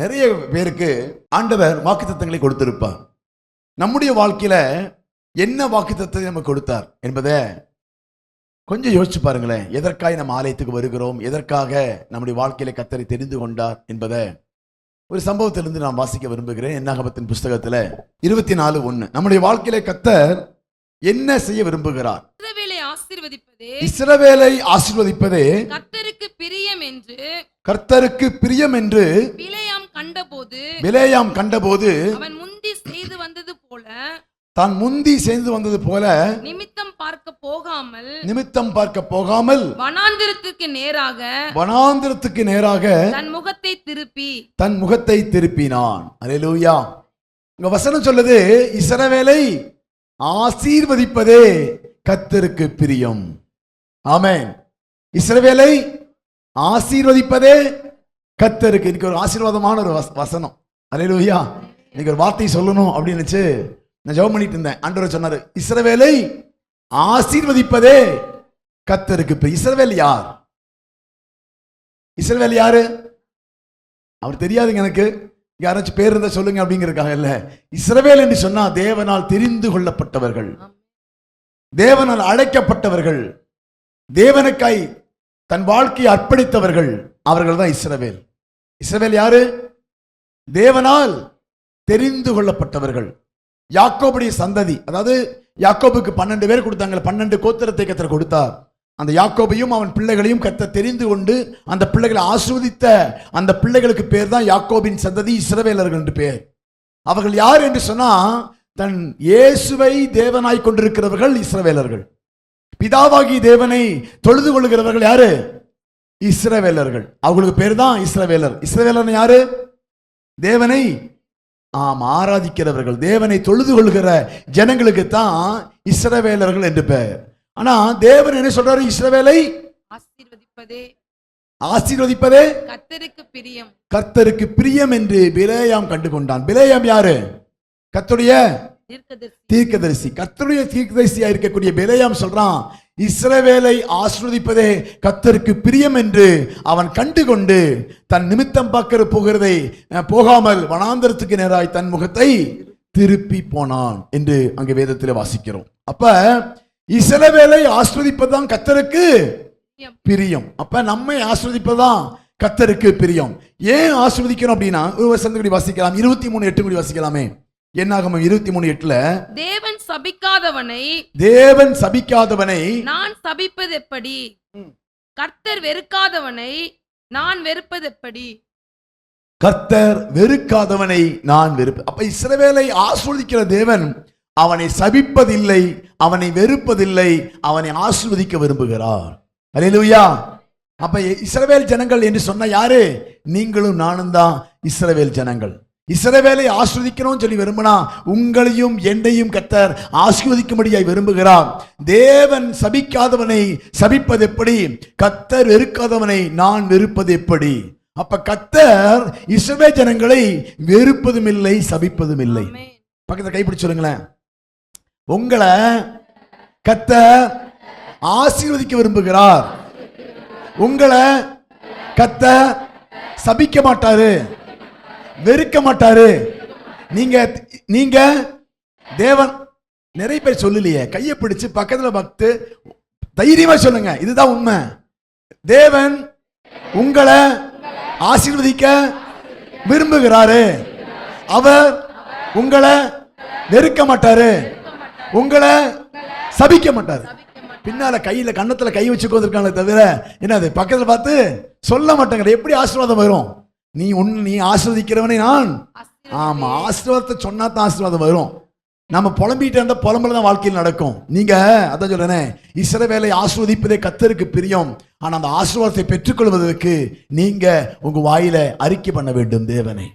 நிறைய பேருக்கு ஆண்டவர் வாக்குத்தத்தங்களை கொடுத்திருப்பார். நம்முடைய வாழ்க்கையில என்ன வாக்குத்தத்தத்தை நமக்கு கொடுத்தார் என்பதை கொஞ்சம் யோசிச்சு பாருங்களேன். எதற்காக நம்ம ஆலயத்துக்கு வருகிறோம், எதற்காக நம்முடைய வாழ்க்கையில கர்த்தரை தெரிந்து கொண்டார் என்பதை ஒரு சம்பவத்திலிருந்து நான் வாசிக்க விரும்புகிறேன். என்னாகமத்தின் புஸ்தகத்துல 24:1 நம்முடைய வாழ்க்கையில கர்த்தர் என்ன செய்ய விரும்புகிறார்? இஸ்ரவேலை ஆசீர்வதிப்பதே கர்த்தருக்கு பிரியம் என்று பிலேயாம் கண்டபோது அவன் முந்தி செய்து வந்தது போல தான் முந்தி செய்து வந்தது போல நிமித்தம் பார்க்க போகாமல் வனாந்திரத்துக்கு நேராக தன் முகத்தை திருப்பினான். அல்லேலூயா. இங்க வசனம் சொல்லுது, இஸ்ரவேலை ஆசீர்வதிப்பதே கர்த்தருக்கு பிரியம். ஆமென். இஸ்ரவேலை ஆசீர்வதிப்பதே கர்த்தருக்கு. இன்னைக்கு ஒரு ஆசீர்வாதமான ஒரு வசனம். அல்லேலூயா. இன்னைக்கு ஒரு வார்த்தை சொல்லணும் அப்படின்னு நினைச்சு நான் ஜெபம் பண்ணிட்டு இருந்தேன். ஆண்டவர் சொன்னாரு, இஸ்ரவேலை ஆசீர்வதிப்பதே கர்த்தருக்கு. இஸ்ரவேல் யார்? இஸ்ரவேல் யாரு? அவர் தெரியாதுங்க எனக்கு. யாராச்சும் பேர் இருந்தா சொல்லுங்க அப்படிங்கிறதுக்காக இல்ல. இஸ்ரவேல் என்று சொன்னா தேவனால் தெரிந்து கொள்ளப்பட்டவர்கள், தேவனால் அழைக்கப்பட்டவர்கள், தேவனுக்காய் தன் வாழ்க்கையை அர்ப்பணித்தவர்கள், அவர்கள் தான் இஸ்ரவேல். இஸ்ரவேல் யாரு? தேவனால் தெரிந்து கொள்ளப்பட்டவர்கள். யாக்கோபுடைய சந்ததி, அதாவது யாக்கோபுக்கு 12 பேர் கொடுத்தாங்க, 12 கோத்திரத்தை கர்த்தர் கொடுத்தார். அந்த யாக்கோபையும் அவன் பிள்ளைகளையும் கர்த்தர் தெரிந்து கொண்டு அந்த பிள்ளைகளை ஆசீர்வதித்த அந்த பிள்ளைகளுக்கு பேர் தான் யாக்கோபின் சந்ததி, இஸ்ரவேலர்கள் என்று பேர். அவர்கள் யார் என்று சொன்னா, தன் இயேசுவை தேவனாய் கொண்டிருக்கிறவர்கள் இஸ்ரவேலர்கள். பிதாவாகி தேவனை தொழுது கொள்ளுகிறவர்கள் யாரு? இஸ்ரவேலர்கள். அவங்களுக்கு பேர் தான் இஸ்ரவேலர். இஸ்ரவேலர் யாரு? தேவனை ஆராதிக்கிறவர்கள், தேவனை தொழுது கொள்கிற ஜனங்களுக்கு தான் இஸ்ரவேலர்கள் என்று பெயர். ஆனா தேவன் என்ன சொல்றாரு? இஸ்ரவேலை ஆசீர்வதிப்பதே கர்த்தருக்கு பிரியம் என்று பிலேயாம் கண்டு கொண்டான். பிலேயாம் யாரு? கர்த்தருடைய தீர்க்கதரிசி. கர்த்தருடைய தீர்க்கதரிசியா இருக்கக்கூடிய பிலேயாம் சொல்றான், இஸ்ரவேலை ஆசீர்வதிப்பதே கர்த்தருக்கு பிரியம் என்று அவன் கண்டு கொண்டு தன் நிமித்தம் பார்க்க போகிறதை போகாமல் வனாந்தரத்துக்கு நேராய் தன் முகத்தை திருப்பி போனான் என்று அங்கே வேதத்தில் வாசிக்கிறோம். அப்ப இஸ்ரவேலை ஆசீர்வதிப்பதுதான் கர்த்தருக்கு பிரியம். அப்ப நம்மை ஆசீர்வதிப்பதுதான் கர்த்தருக்கு பிரியம். ஏன் ஆசீர்வதிக்கணும் அப்படின்னா, ஒரு வசனத்தை வாசிக்கலாம். 23:8 வாசிக்கலாமே. என்னாகமம் 23:8 தேவன் சபிக்காதவனை நான் சபிப்பது எப்படி? கர்த்தர் வெறுக்காதவனை நான் வெறுப்பது எப்படி? கர்த்தர் வெறுக்காதவனை நான் வெறுப்பேன். அப்ப இஸ்ரவேலை ஆசீர்வதிக்கிற தேவன் அவனை சபிப்பதில்லை, அவனை வெறுப்பதில்லை, அவனை ஆசீர்வதிக்க விரும்புகிறார். அல்லேலூயா. அப்ப இஸ்ரவேல் ஜனங்கள் என்று சொன்ன யாரு? நீங்களும் நானும் தான் இஸ்ரவேல் ஜனங்கள். இஸ்ரவேலை ஆசீர்வதிக்கணும்னு சொல்லி விரும்பினா உங்களையும் என்னையும் கர்த்தர் ஆசீர்வதிக்கும்படியாய் விரும்புகிறார். தேவன் சபிக்காதவனை சபிப்பது எப்படி? கர்த்தர் வெறுக்காதவனை நான் வெறுப்பது எப்படி? அப்ப கர்த்தர் இஸ்ரவேல் ஜனங்களை வெறுப்பதும் இல்லை, சபிப்பதும் இல்லை. பக்கத்துல கைப்பிடிச்சு சொல்லுங்களேன். உங்களை கர்த்தர் ஆசீர்வதிக்க விரும்புகிறார். உங்களை கர்த்தர் சபிக்க மாட்டாரு, வெறுக்க மாட்டாரு. நீங்க தேவன் நிறைய பேர் சொல்லலையே, கையை பிடிச்சு பக்கத்துல பக்து தைரியமா சொல்லுங்க, இதுதான் உண்மை. தேவன் உங்களை ஆசீர்வதிக்க விரும்புகிறாரு. அவர் உங்களை வெறுக்க மாட்டாரு, உங்களை சபிக்க மாட்டாரு. பின்னால கையில கண்ணத்துல கை வச்சுக்கோ இருக்காங்களே தவிர என்னது பக்கத்துல பார்த்து சொல்ல மாட்டாங்க. எப்படி ஆசீர்வாதம் வரும்? நீ ஆசீர்வதிக்கிறவனை நான் ஆசீர்வாதத்தை சொன்னா தான் ஆசீர்வாதம் வரும். நம்ம புலம்பிட்டு இருந்த புலம்பல தான் வாழ்க்கையில் நடக்கும். நீங்க அதான் சொல்றேன், இஸ்ரவேலை ஆசீர்வதிப்பதே கர்த்தருக்கு பிரியம். ஆனா அந்த ஆசீர்வாதத்தை பெற்றுக்கொள்வதற்கு நீங்க உங்க வாயில அறிக்கை பண்ண வேண்டும் தேவனை.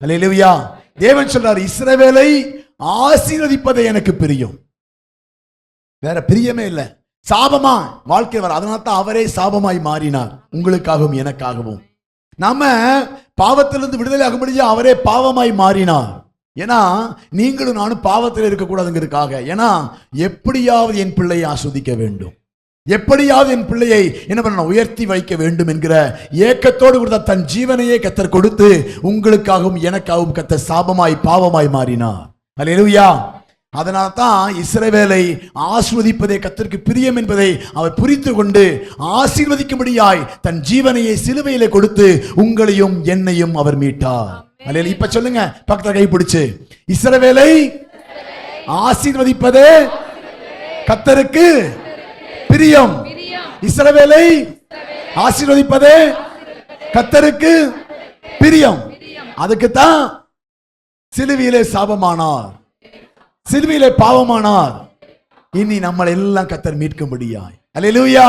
அல்லேலூயா. தேவன் சொல்றாரு, இஸ்ரவேலை ஆசீர்வதிப்பதே எனக்கு பிரியம், வேற பிரியமே இல்லை. சாபமா வாழ்க்கை வர, அதனால தான் அவரே சாபமாய் மாறினார் உங்களுக்காகவும் எனக்காகவும். நாம பாவத்திலிருந்து விடுதலை ஆக முடியாது, அவரே பாவமாய் மாறினார். ஏன்னா நீங்களும் நானும் பாவத்தில் இருக்கக்கூடாதுங்கிறதுக்காக. ஏன்னா எப்படியாவது என் பிள்ளையை ஆஸ்வதிக்க வேண்டும், எப்படியாவது என் பிள்ளையை என்ன பண்ண உயர்த்தி வைக்க வேண்டும் என்கிற ஏக்கத்தோடு கொடுத்த தன் ஜீவனையே கத்தர் கொடுத்து உங்களுக்காகவும் எனக்காகவும் கத்தர் சாபமாய் பாவமாய் மாறினார். அல்லேலூயா. அதனால தான் இஸ்ரவேலை ஆசீர்வதிப்பதே கர்த்தருக்கு பிரியம் என்பதை அவர் புரிந்து கொண்டு ஆசீர்வதிக்கும்படியாய் தன் ஜீவனையை சிலுவையிலே கொடுத்து உங்களையும் என்னையும் அவர் மீட்டார். அல்லேலூயா. இப்ப சொல்லுங்க, பக்கத்துல கை பிடிச்சு, இஸ்ரவேலை ஆசீர்வதிப்பதே கர்த்தருக்கு பிரியம். இஸ்ரவேலை ஆசீர்வதிப்பதே கர்த்தருக்கு பிரியம். அதுக்கு தான் சிலுவையிலே சாபமானார், சிலுவையிலே பாவமானார். இனி நம்மளை எல்லாம் கர்த்தர் மீட்கும்படியாய். அல்லேலூயா,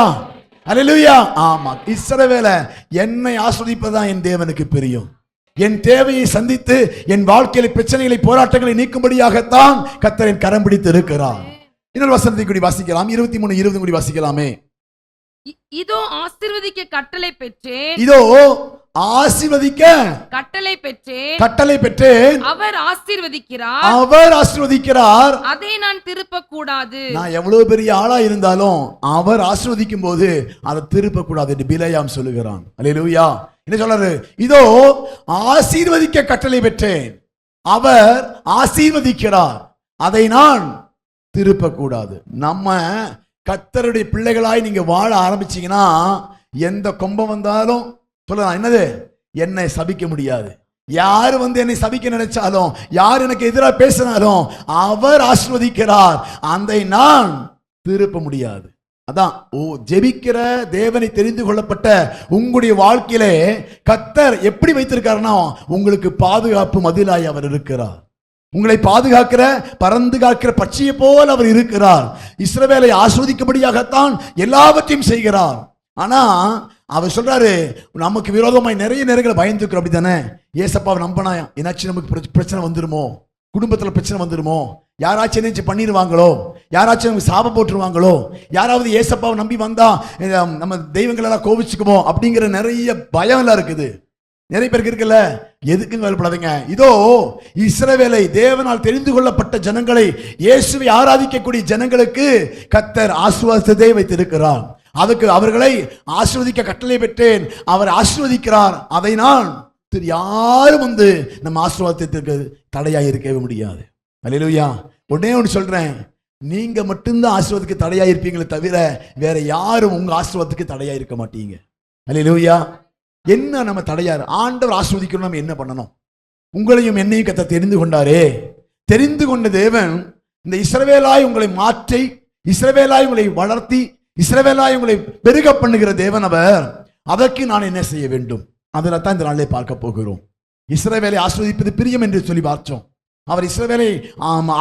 அல்லேலூயா. ஆமா, இஸ்ரவேலை என்னை ஆசீர்வதிப்பதுதான் என் தேவனுக்கு பிரியம். என் தேவையை சந்தித்து என் வாழ்க்கையில பிரச்சனைகளை போராட்டங்களை நீக்கும்படியாகத்தான் கர்த்தர் என் கரம் பிடித்து இருக்கிறார். இன்னொரு வசனத்தை கூடி வாசிக்கலாம், 23:20 கூடி வாசிக்கலாமே. இதோ ஆசீர்வதிக்க கட்டளை பெற்றேன், இதோ ஆசீர்வதிக்க கட்டளை பெற்றேன், கட்டளை பெற்றேன். அவர் ஆசீர்வதிக்கிறார், அவர் ஆசீர்வதிக்கிறார், அதை நான் திருப்ப கூடாது. நான் எவ்வளவு பெரிய ஆளா இருந்தாலும் அவர் ஆசீர்வதிக்கும் போது அதை திருப்ப கூடாது என்று பிலேயாம் சொல்லுகிறான். அல்லேலூயா. என்ன சொல்றாரு? இதோ ஆசீர்வதிக்க கட்டளை பெற்றேன், அவர் ஆசீர்வதிக்கிறார், அதை நான் திருப்ப கூடாது. நம்ம கர்த்தருடைய பிள்ளைகளாய் நீங்க வாழ ஆரம்பிச்சீங்கன்னா எந்த கொம்பம் வந்தாலும் சொல்லலாம், என்னது, என்னை சபிக்க முடியாது. யாரு வந்து என்னை சபிக்க நினைச்சாலும், யார் எனக்கு எதிராக பேசினாலும் அவர் ஆசீர்வதிக்கிறார், அதை நான் திருப்ப முடியாது. அதான் ஜெபிக்கிற தேவனை தெரிந்து கொள்ளப்பட்ட உங்களுடைய வாழ்க்கையிலே கர்த்தர் எப்படி வைத்திருக்காருன்னா உங்களுக்கு பாதுகாப்பு மதிலாய் அவர் இருக்கிறார். உங்களை பாதுகாக்கிற பறந்து காக்கிற பட்சியை போல் அவர் இருக்கிறார். இஸ்ரவேலை ஆசீர்வதிக்கும்படியாகத்தான் எல்லாவற்றையும் செய்கிறார். ஆனா அவர் சொல்றாரு, நமக்கு விரோதமாய் நிறைய நேரங்களை பயந்துக்கிறோம். அப்படித்தானே? ஏசப்பாவை நம்பினா என்னாச்சும் நமக்கு பிரச்சனை வந்துருமோ, குடும்பத்துல பிரச்சனை வந்துருமோ, யாராச்சும் என்ன பண்ணிடுவாங்களோ, யாராச்சும் நமக்கு சாபம் போட்டுருவாங்களோ, யாராவது ஏசப்பாவை நம்பி வந்தா நம்ம தெய்வங்கள் எல்லாம் கோபிச்சுக்குமோ அப்படிங்கிற நிறைய பயம் எல்லாம் இருக்குது. நிறைய பேருக்கு இருக்குல்ல. எதுக்கும் கவலைப்படாதீங்க. இதோ இஸ்ரவேலை தேவனால் தெரிந்து கொள்ளப்பட்ட ஜனங்களை, இயேசுவை ஆராதிக்கக்கூடிய ஜனங்களுக்கு கர்த்தர் ஆசீர்வாதத்தை வைத்திருக்கிறார். அதுக்கு அவர்களை ஆசீர்வதிக்க கட்டளை பெற்றேன், அவர் ஆசீர்வதிக்கிறார், அதை நான் யாரும் வந்து நம்ம ஆசீர்வாதத்திற்கு தடையாக இருக்கவே முடியாது. அல்லேலூயா. உடனே ஒன்று சொல்றேன், நீங்க மட்டும்தான் ஆசீர்வாதத்துக்கு தடையா இருப்பீங்களே தவிர வேற யாரும் உங்க ஆசீர்வாதத்துக்கு தடையா இருக்க மாட்டீங்க. அல்லேலூயா. என்ன நம்ம தடையார்? ஆண்டவர் ஆசீர்வதிக்கணும், நம்ம என்ன பண்ணணும்? உங்களையும் என்னையும் கர்த்தர் தெரிந்து கொண்டாரே. தெரிந்து கொண்ட தேவன் இந்த இஸ்ரவேலாய் உங்களை மாற்றி, இஸ்ரவேலாய் உங்களை வளர்த்தி, இஸ்ரவேலாய் உங்களை பெருக பண்ணுகிற தேவன் அவர். அதற்கு நான் என்ன செய்ய வேண்டும்? அதில் தான் இந்த நாளிலே பார்க்க போகிறோம். இஸ்ரவேலை ஆசீர்வதிப்பது பிரியம் என்று சொல்லி பார்த்தோம். அவர் இஸ்ரவேலை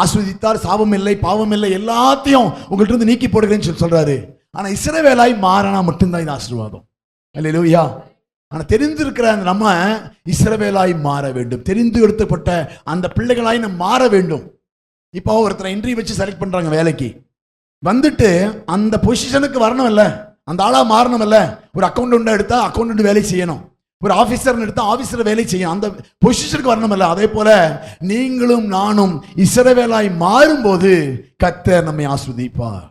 ஆசீர்வதித்தார், சாபம் இல்லை, பாவம் இல்லை, எல்லாத்தையும் உங்கள்கிட்ட இருந்து நீக்கி போடுகிறேன்னு சொல்றாரு. ஆனா இஸ்ரவேலாய் மாறினா மட்டும்தான் இது ஆசீர்வாதம். அல்லேலூயா. ஆனா தெரிந்திருக்கிற நம்ம இஸ்ரவேலாய் மாற வேண்டும். தெரிந்து எடுக்கப்பட்ட அந்த பிள்ளைகளாய் நம்ம மாற வேண்டும். இப்போ ஒருத்தரை இன்டர்வியூ வச்சு செலக்ட் பண்றாங்க வேலைக்கு, வந்துட்டு அந்த பொசிஷனுக்கு வரணும் இல்ல, அந்த ஆளா மாறணும் இல்ல. ஒரு அக்கௌண்டன்ட் எடுத்தா அக்கௌண்டன்ட் வேலை செய்யணும், ஒரு ஆபீசர் எடுத்தா ஆபீசர் வேலை செய்யணும், அந்த பொசிஷனுக்கு வரணும் இல்ல. அதே போல நீங்களும் நானும் இஸ்ரவேலாய் மாறும்போது கர்த்தர் நம்மை ஆசீர்வதிப்பார்.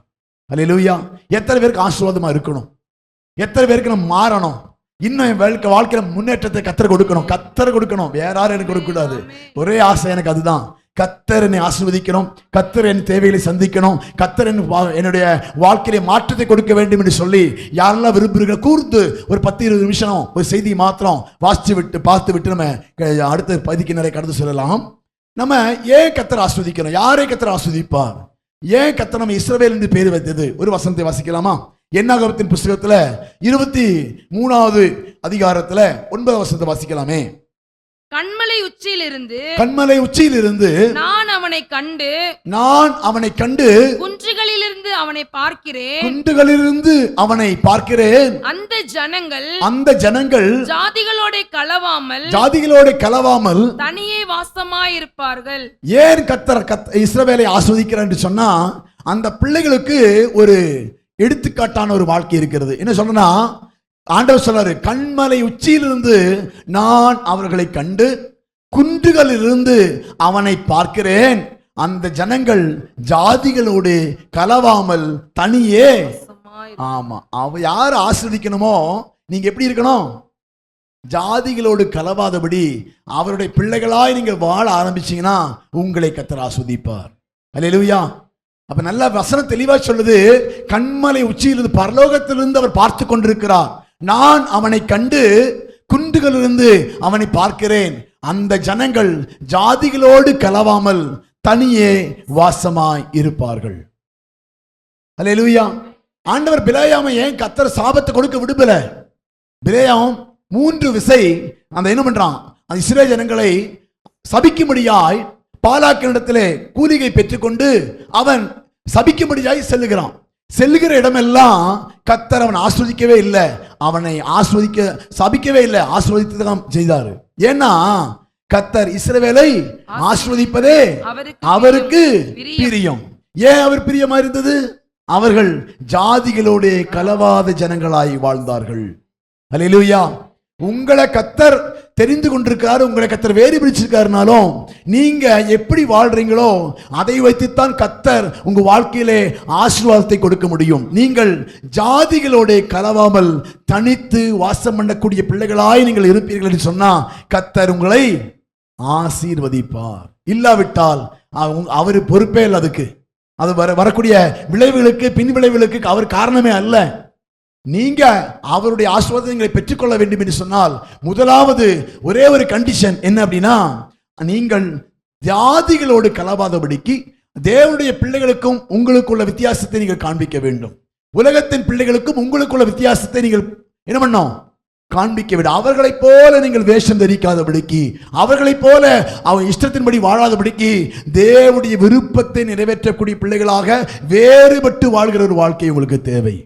அல்லேலூயா. எத்தனை பேருக்கு ஆசீர்வாதமா இருக்கணும்? எத்தனை பேருக்கு நம்ம மாறணும்? இன்னும் என் வாழ்க்கையில முன்னேற்றத்தை கர்த்தர் கொடுக்கணும், கர்த்தர் கொடுக்கணும், வேற யாரும் எனக்கு கொடுக்க கூடாது. ஒரே ஆசை எனக்கு அதுதான். கர்த்தர் என்னை ஆசீர்வதிக்கணும், கர்த்தர் என் தேவைகளை சந்திக்கணும், கர்த்தர் என்னுடைய வாழ்க்கையில மாற்றத்தை கொடுக்க வேண்டும் என்று சொல்லி யாரெல்லாம் விரும்புகிற கூர்ந்து ஒரு 10-20 நிமிஷம் ஒரு செய்தி மாத்திரம் வாசிச்சு விட்டு பார்த்து விட்டு நம்ம அடுத்த பதிக்கு நிறைய கடந்து சொல்லலாம். நம்ம ஏன் கர்த்தர் ஆசீர்வதிக்கணும்? யாரை கர்த்தர் ஆசீர்வதிப்பார்? ஏன் கர்த்தர் நம்ம இஸ்ரவேல் என்று பேர் வைத்தது? ஒரு வசனத்தை வாசிக்கலாமா? என்னாகமத்தின் புஸ்தகத்துல 23வது அதிகாரத்துல 9வது வசனத்தை வாசிக்கலாமே. கண்மலை உச்சியிலிருந்து, கண்மலை உச்சியிலிருந்து நான் அவனை கண்டு, நான் அவனை கண்டு குன்றுகளிலிருந்து அவனை பார்க்கிறேன், குன்றுகளிலிருந்து அவனை பார்க்கிறேன். அந்த ஜனங்கள், அந்த ஜனங்கள் ஜாதிகளோட கலவாமல், ஜாதிகளோட கலவாமல் தனியே வாசமாயிருப்பார்கள். ஏன் கர்த்தர் இஸ்ரவேலை ஆசீர்வதிக்கிறார் என்று சொன்னா, அந்த பிள்ளைகளுக்கு ஒரு எடுத்துக்காட்டான ஒரு வாழ்க்கை இருக்கிறது. என்ன சொன்னா, ஆண்டவர் சொல்றாரு, கண்மலை உச்சியிலிருந்து நான் அவர்களை கண்டு குன்றுகளிலிருந்து அவனை பார்க்கிறேன். அந்த ஜனங்கள் ஜாதிகளோடு கலவாமல் தனியே ஆமா, யார் ஆசீர்வதிக்கணுமோ நீங்க எப்படி இருக்கணும்? ஜாதிகளோடு கலவாதபடி அவருடைய பிள்ளைகளாய் நீங்கள் வாழ ஆரம்பிச்சீங்கன்னா உங்களை கர்த்தர் ஆசீர்வதிப்பார். அல்லேலூயா. அப்ப நல்ல வசனம் தெளிவா சொல்லுது, கண்மலை உச்சியிலிருந்து பரலோகத்திலிருந்து அவர் பார்த்து கொண்டிருக்கிறார். நான் அவனை கண்டு குன்றுகளிலிருந்து அவனை பார்க்கிறேன். அந்த ஜனங்கள் ஜாதிகளோடு கலவாமல் தனியே வாசமாய் இருப்பார்கள். அல்லேலூயா. ஆண்டவர் பிலேயாமை ஏன் கர்த்தர் சாபத்தை கொடுக்க விடுபல? பிலேயாம் 3 விசை அந்த என்ன பண்றான், அந்த இஸ்ரவேல் ஜனங்களை சபிக்கும்படியாய் பாலாக்கினிடத்திலே கூலிகை பெற்றுக்கொண்டு அவன் சபிக்கும்படியாய் செல்லுகிறான். செல்லுகிற இடமெல்லாம் கர்த்தர் அவன் ஆஸ்வதிக்கவே இல்லை, அவனை சபிக்கவே இல்லை, ஆஸ்வதித்துதான் செய்தாரு. ஏன்னா கர்த்தர் இஸ்ரவேலை ஆஸ்வதிப்பதே அவருக்கு பிரியம். ஏன் அவர் பிரியமா இருந்தது? அவர்கள் ஜாதிகளோடு கலவாத ஜனங்களாய் வாழ்ந்தார்கள். அல்லேலூயா. உங்களை கர்த்தர் தெரிந்து கொண்டிருக்காரு, உங்களை கர்த்தர் வேறு பிடிச்சிருக்காருனாலும் நீங்க எப்படி வாழ்றீங்களோ அதை வைத்துத்தான் கர்த்தர் உங்க வாழ்க்கையிலே ஆசீர்வாதத்தை கொடுக்க முடியும். நீங்கள் ஜாதிகளோட கலவாமல் தனித்து வாசம் பண்ணக்கூடிய பிள்ளைகளாய் நீங்கள் இருப்பீர்கள் என்று சொன்னா கர்த்தர் உங்களை ஆசீர்வதிப்பார். இல்லாவிட்டால் அவர் பொறுப்பே இல்லை. அதுக்கு அது வரக்கூடிய விளைவுகளுக்கு பின் விளைவுகளுக்கு அவர் காரணமே அல்ல. நீங்க அவருடைய ஆசீர்வாதங்களை பெற்றுக்கொள்ள வேண்டும் என்று சொன்னால் முதலாவது ஒரே ஒரு கண்டிஷன் என்ன அப்படின்னா, நீங்கள் ஜாதிகளோடு கலவாதபடிக்கு தேவனுடைய பிள்ளைகளுக்கும் உங்களுக்குள்ள வித்தியாசத்தை நீங்கள் காண்பிக்க வேண்டும். உலகத்தின் பிள்ளைகளுக்கும் உங்களுக்குள்ள வித்தியாசத்தை நீங்கள் என்ன பண்ணோம்? காண்பிக்க வேண்டும். அவர்களைப் போல நீங்கள் வேஷம் தரிக்காதபடிக்கு, அவர்களைப் போல அவன் இஷ்டத்தின்படி வாழாதபடிக்கு தேவனுடைய விருப்பத்தை நிறைவேற்றக்கூடிய பிள்ளைகளாக வேறுபட்டு வாழ்கிற ஒரு வாழ்க்கை உங்களுக்கு தேவை.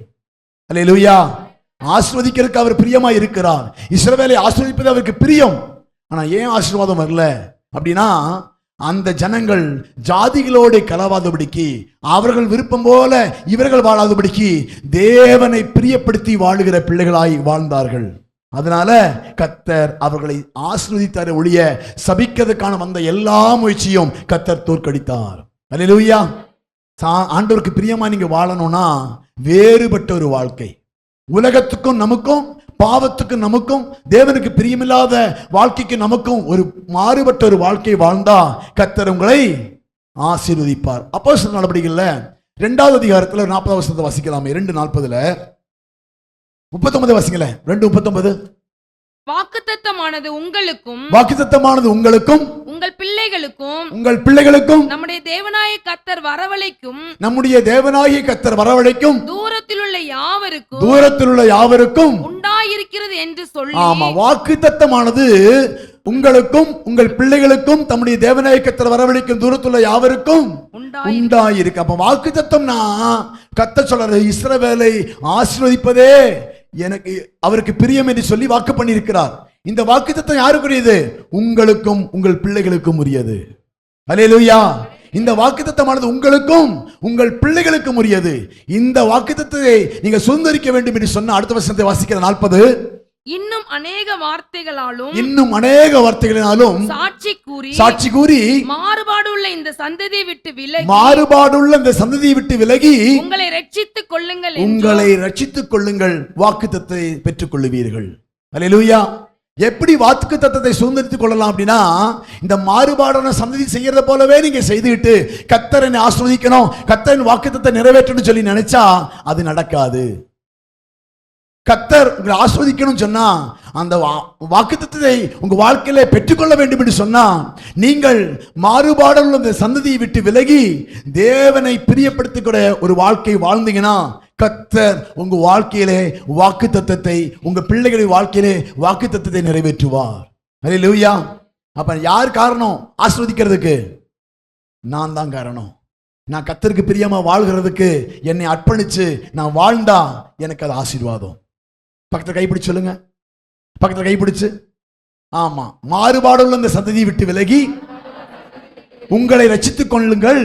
அல்லேலூயா. ஆசீர்வதிக்கிறதுக்கு அவர் பிரியமா இருக்கிறார். இஸ்ரவேலை ஆசீர்வதிப்பது அவருக்கு பிரியம். ஆனா ஏன் ஆசீர்வாதம் வரல அப்படின்னா, அந்த ஜனங்கள் ஜாதிகளோடு கலவாதபடிக்கு, அவர்கள் விருப்பம் போல இவர்கள் வாழாதபடிக்கு தேவனை பிரியப்படுத்தி வாழுகிற பிள்ளைகளாய் வாழ்ந்தார்கள். அதனால கர்த்தர் அவர்களை ஆசீர்வதித்தார் ஒழிய சபிக்கிறதுக்கான வந்த எல்லா முயற்சியும் கர்த்தர் தோற்கடித்தார். அல்லேலூயா. ஆண்டவருக்கு பிரியமா நீங்க வாழணும்னா வேறுபட்ட ஒரு வாழ்க்கை, உலகத்துக்கும் நமக்கும், பாவத்துக்கும் நமக்கும், தேவனுக்கு பிரியமில்லாத வாழ்க்கைக்கு நமக்கும் ஒரு மாறுபட்ட ஒரு வாழ்க்கை வாழ்ந்தா கர்த்தர் உங்களை ஆசீர்வதிப்பார். அப்போஸ்தலர் நடவடிக்கைகள்ல 2வது அதிகாரத்துல 40வது வசனத்தை வாசிக்கலாமே. 2:40 39 வாசிங்களே. 2:39. வாக்குத்தத்தமானது உங்களுக்கும், வாக்குத்தத்தமானது உங்களுக்கும், உங்கள் பிள்ளைகளுக்கும், உங்கள் பிள்ளைகளுக்கும், நம்முடைய தேவனாய கர்த்தர் வரவழைக்கும், நம்முடைய தேவனாகிய கர்த்தர் வரவழைக்கும் தூரத்திலுள்ள யாவருக்கும், தூரத்திலுள்ள யாவருக்கும் உண்டாயிருக்கிறது என்று சொல்லி. ஆமா, வாக்குத்தத்தமானது உங்களுக்கும் உங்கள் பிள்ளைகளுக்கும் தம்முடைய தேவனாகிய கர்த்தர் வரவழைக்கும் தூரத்துள்ள யாவருக்கும் உண்டாயிருக்கு. அப்ப வாக்குத்தத்தம்னா கர்த்தர் சொல்றாரு, இஸ்ரவேலை ஆசீர்வதிப்பதே எனக்கு அவருக்கு பிரியம் என்று சொல்லி வாக்கு பண்ணியிருக்கிறார். இந்த வாக்குத்தத்தம் யாருக்குரியது? உங்களுக்கும் உங்கள் பிள்ளைகளுக்கும் உரியது. அல்லேலூயா. இந்த வாக்குத்தத்தமானது உங்களுக்கும் உங்கள் பிள்ளைகளுக்கும் உரியது. இந்த வாக்குத்தத்தத்தை நீங்க சுதந்தரிக்க வேண்டும் என்று சொன்ன அடுத்த வசனத்தை வாசிக்கிற 40. இன்னும் அநேக வார்த்தைகளாலும், இன்னும் அநேக வார்த்தைகளினாலும் சாட்சி கூறி மாறுபாடுள்ள இந்த சந்ததியை விட்டு விலகி, மாறுபாடுள்ள இந்த சந்ததியை விட்டு விலகி உங்களை ரட்சித்துக் கொள்ளுங்கள், உங்களை ரட்சித்துக் கொள்ளுங்கள், வாக்குத்தத்தத்தை பெற்றுக் கொள்ளுவீர்கள். அல்லேலூயா. எப்படி வாக்குத்தத்தத்தை சுதந்திரித்துக் கொள்ளலாம் அப்படின்னா, இந்த மாறுபாடான சந்ததி செய்யறத போலவே நீங்க செய்துவிட்டு கர்த்தரை ஆசீர்வதிக்கணும், கர்த்தரின் வாக்குத்தத்தத்தை நிறைவேற்றணும்னு சொல்லி நினைச்சா அது நடக்காது. கர்த்தர் உங்களை ஆசீர்வதிக்கணும் சொன்னா, அந்த வாக்குத்தத்தத்தை உங்க வாழ்க்கையில பெற்றுக்கொள்ள வேண்டும் என்று சொன்னா, நீங்கள் மாறுபாடுள்ள அந்த சந்ததியை விட்டு விலகி தேவனை பிரியப்படுத்தக்கூடிய ஒரு வாழ்க்கை வாழ்ந்தீங்கன்னா கர்த்தர் உங்க வாழ்க்கையிலே வாக்குத்தத்தத்தை, உங்க பிள்ளைகளின் வாழ்க்கையிலே வாக்குத்தத்தத்தை நிறைவேற்றுவார். அல்லேலூயா. அப்ப யார் காரணம் ஆசீர்வதிக்கிறதுக்கு? நான் தான் காரணம். நான் கர்த்தருக்கு பிரியமா வாழ்கிறதுக்கு என்னை அர்ப்பணிச்சு நான் வாழ்ந்தா எனக்கு அது ஆசீர்வாதம். பக்கத்துல கைப்பிடிச்சு சொல்லுங்க, பக்கத்துல கைப்பிடிச்சு. ஆமா, மாறுபாடுள்ள இந்த சந்ததியை விட்டு விலகி உங்களை ரட்சித்துக் கொள்ளுங்கள்,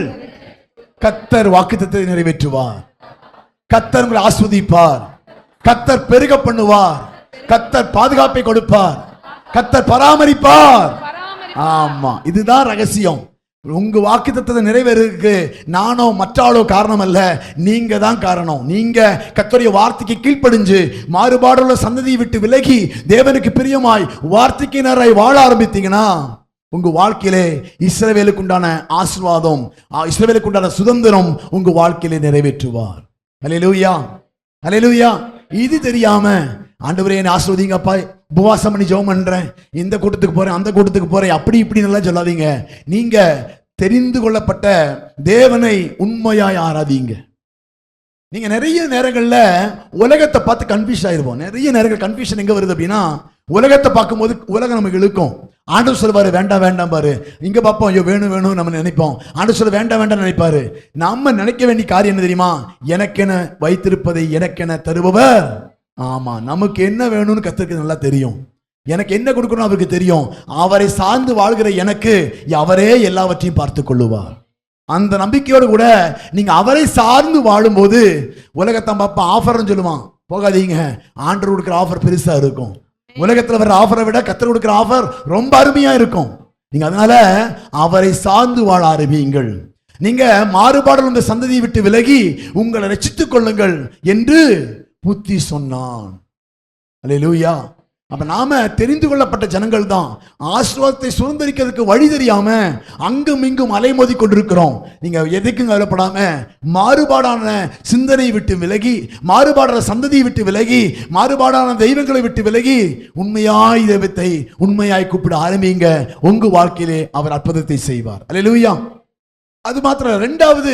கர்த்தர் வாக்குத்தத்தத்தை நிறைவேற்றுவார், கர்த்தர் உங்களை ஆசீர்வதிப்பார், கர்த்தர் பெருக பண்ணுவார், கர்த்தர் பாதுகாப்பை கொடுப்பார், கர்த்தர் பராமரிப்பார். ஆமா, இதுதான் ரகசியம். உங்க வாக்குத்தத்தத்தை நிறைவேறதுக்கு நானோ மற்றாளோ காரணம் அல்ல, நீங்க தான் காரணம். நீங்க கர்த்தருடைய வார்த்தைக்கு கீழ்ப்படிஞ்சு மாறுபாடுள்ள சந்ததியை விட்டு விலகி தேவனுக்கு பிரியமாய் வார்த்தைக்கினராய் வாழ ஆரம்பித்தீங்கன்னா உங்க வாழ்க்கையிலே இஸ்ரவேலுக்கு உண்டான ஆசீர்வாதம், இஸ்ரவேலுக்கு உண்டான சுதந்திரம் உங்க வாழ்க்கையிலே நிறைவேற்றுவார். அல்லேலூயா, அல்லேலூயா. இது தெரியாம ஆண்டவரே என்னை ஆசீர்வதிங்கப்பா, உபவாசம் பண்ணி ஜெபம் பண்றேன், இந்த கூட்டத்துக்கு போறேன், அந்த கூட்டத்துக்கு போறேன், அப்படி இப்படின்னு எல்லாம் சொல்லாதீங்க. நீங்க தெரிந்து கொள்ளப்பட்ட தேவனை உண்மையாய் ஆராதிங்க. நீங்க நிறைய நேரங்கள்ல உலகத்தை பார்த்து கன்ஃபியூஸ் ஆயிருவோம். நிறைய நேரங்கள் கன்ஃபியூஷன் எங்க வருது அப்படின்னா, உலகத்தை பார்க்கும்போது உலகம் நமக்கு இழுக்கும். ஆண்டவர் சொல்லுவாரு வேண்டாம் வேண்டாம் பாரு, இங்க பார்ப்போம் ஐயோ வேணும் வேணும் நம்ம நினைப்போம். ஆண்டவர் சொல்ல வேண்டாம் வேண்டாம் நினைப்பாரு. நம்ம நினைக்க வேண்டிய காரியம் என்ன தெரியுமா? எனக்கென வைத்திருப்பதை எனக்கென தருபவர். ஆமா, நமக்கு என்ன வேணும்னு கர்த்தருக்கு நல்லா தெரியும். எனக்கு என்ன கொடுக்கணும் அவருக்கு தெரியும். அவரை சார்ந்து வாழ்கிற எனக்கு அவரே எல்லாவற்றையும் பார்த்து கொள்ளுவார். அந்த நம்பிக்கையோடு கூட நீங்க அவரை சார்ந்து வாழும்போது உலகத்தான் பார்ப்ப ஆஃபர்னு சொல்லுவான், போகாதீங்க, ஆண்டவர் கொடுக்குற ஆஃபர் பெருசா இருக்கும். உலகத்துல வர்ற ஆஃபரை விட கர்த்தர் கொடுக்குற ஆஃபர் ரொம்ப அருமையா இருக்கும். நீங்க அதனால அவரை சார்ந்து வாழ ஆரம்பியுங்கள். நீங்க மாறுபாடுள்ள இந்த சந்ததியை விட்டு விலகி உங்களை ரட்சித்துக் கொள்ளுங்கள் என்று புத்தி சொன்னான். அல்லேலூயா. அப்ப நாம தெரிந்து கொள்ளப்பட்ட ஜனங்கள் தான். ஆசீர்வாதத்தை சுதந்திரிக்கிறதுக்கு வழி தெரியாம அங்கும் இங்கும் அலைமோதி கொண்டிருக்கிறோம். நீங்க எதுக்கும் கவலைப்படாம மாறுபாடான சிந்தனை விட்டு விலகி, மாறுபாடான சந்ததியை விட்டு விலகி, மாறுபாடான தெய்வங்களை விட்டு விலகி உண்மையாய் தெய்வத்தை உண்மையாய் கூப்பிட ஆரம்பிங்க. உங்க வாழ்க்கையிலே அவர் அற்புதத்தை செய்வார். அல்லேலூயா. அது மாத்திரம். ரெண்டாவது,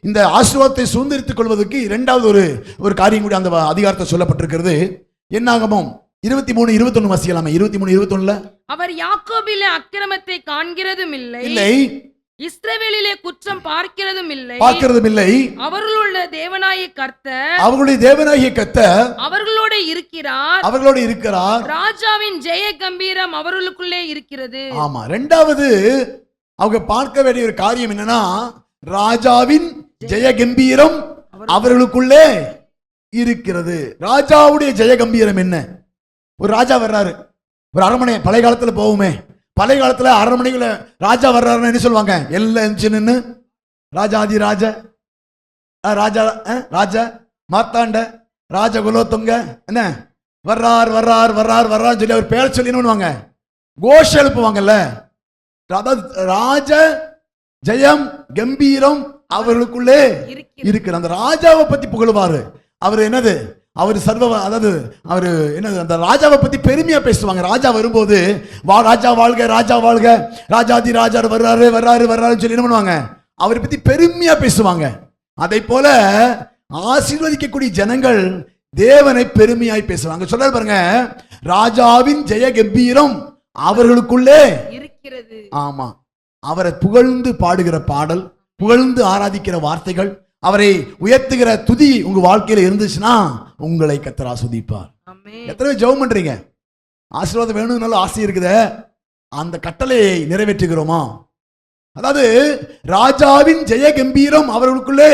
இந்த ஆசீர்வாதத்தை சுதந்திரித்துக் கொள்வதற்கு இரண்டாவது ஒரு காரியம் கூட அந்த அதிகாரத்தை சொல்லப்பட்டிருக்கிறது. என்னாகமம் 23:21 வாசிக்கலாமே. 23:21. அவர் யாக்கோபிலே அக்கிரமத்தை காண்கிறதும் இல்லை, இஸ்ரவேலிலே குற்றம் பார்க்கிறதும் இல்லை. அவர்களுடைய தேவனாகிய கர்த்தர் அவர்களோடு இருக்கிறார். ராஜாவின் ஜெய கம்பீரம் அவர்களுக்குள்ளே இருக்கிறது. ஆமா, ரெண்டாவது அவங்க பார்க்க வேண்டிய ஒரு காரியம் என்னன்னா, ராஜாவின் ஜெய கம்பீரம் அவர்களுக்குள்ளே இருக்கிறது. ராஜாவுடைய ஜெய கம்பீரம் என்ன? ஒரு ராஜா வர்றாரு, ஒரு அரண்மனை, பழைய காலத்துல போகுமே, பழைய காலத்துல அரண்மனைகளை ராஜா வர்றாருன்னு என்ன சொல்லுவாங்க? எல்லாம் நின்னு ராஜாதி ராஜ ராஜா ராஜா மார்த்தாண்ட ராஜ குலோத்துங்க என்ன வர்றார் வர்றார் வர்றார் வர்றான்னு சொல்லி அவர் பேர சொல்லி என்ன கோஷ எழுப்புவாங்கல்ல. அதாவது ராஜ ஜெயம் கம்பீரம் அவர்களுக்குள்ளே இருக்கிற அந்த ராஜாவை பத்தி புகழுவாரு. அவர் என்னது? அவர் சர்வ, அதாவது அவர் என்னது, அந்த ராஜாவை பத்தி பெருமையா பேசுவாங்க. ராஜா வரும்போது வா ராஜா வாழ்க, ராஜா வாழ்க, ராஜாதி ராஜா வர்றாரு வர்றாரு வர்றாருன்னு சொல்லி என்ன பண்ணுவாங்க? அவரை பத்தி பெருமையா பேசுவாங்க. அதை போல ஆசீர்வதிக்கக்கூடிய ஜனங்கள் தேவனை பெருமையாய் பேசுவாங்க. சொல்ல பாருங்க, ராஜாவின் ஜெய கம்பீரம் அவர்களுக்குள்ளே இருக்கிறது. ஆமா, அவரை புகழ்ந்து பாடுகிற பாடல், புகழ்ந்து ஆராதிக்கிற வார்த்தைகள், அவரை உயர்த்துகிற துதி உங்க வாழ்க்கையில இருந்துச்சுன்னா உங்களை கர்த்தர் ஆசீர்வதிப்பார். எத்தனை ஜெபம் பண்றீங்க? ஆசீர்வாதம் வேணும்னால ஆசை இருக்குதே, அந்த கட்டளையை நிறைவேற்றுகிறோமா? அதாவது ராஜாவின் ஜெய கம்பீரம் அவர்களுக்குள்ளே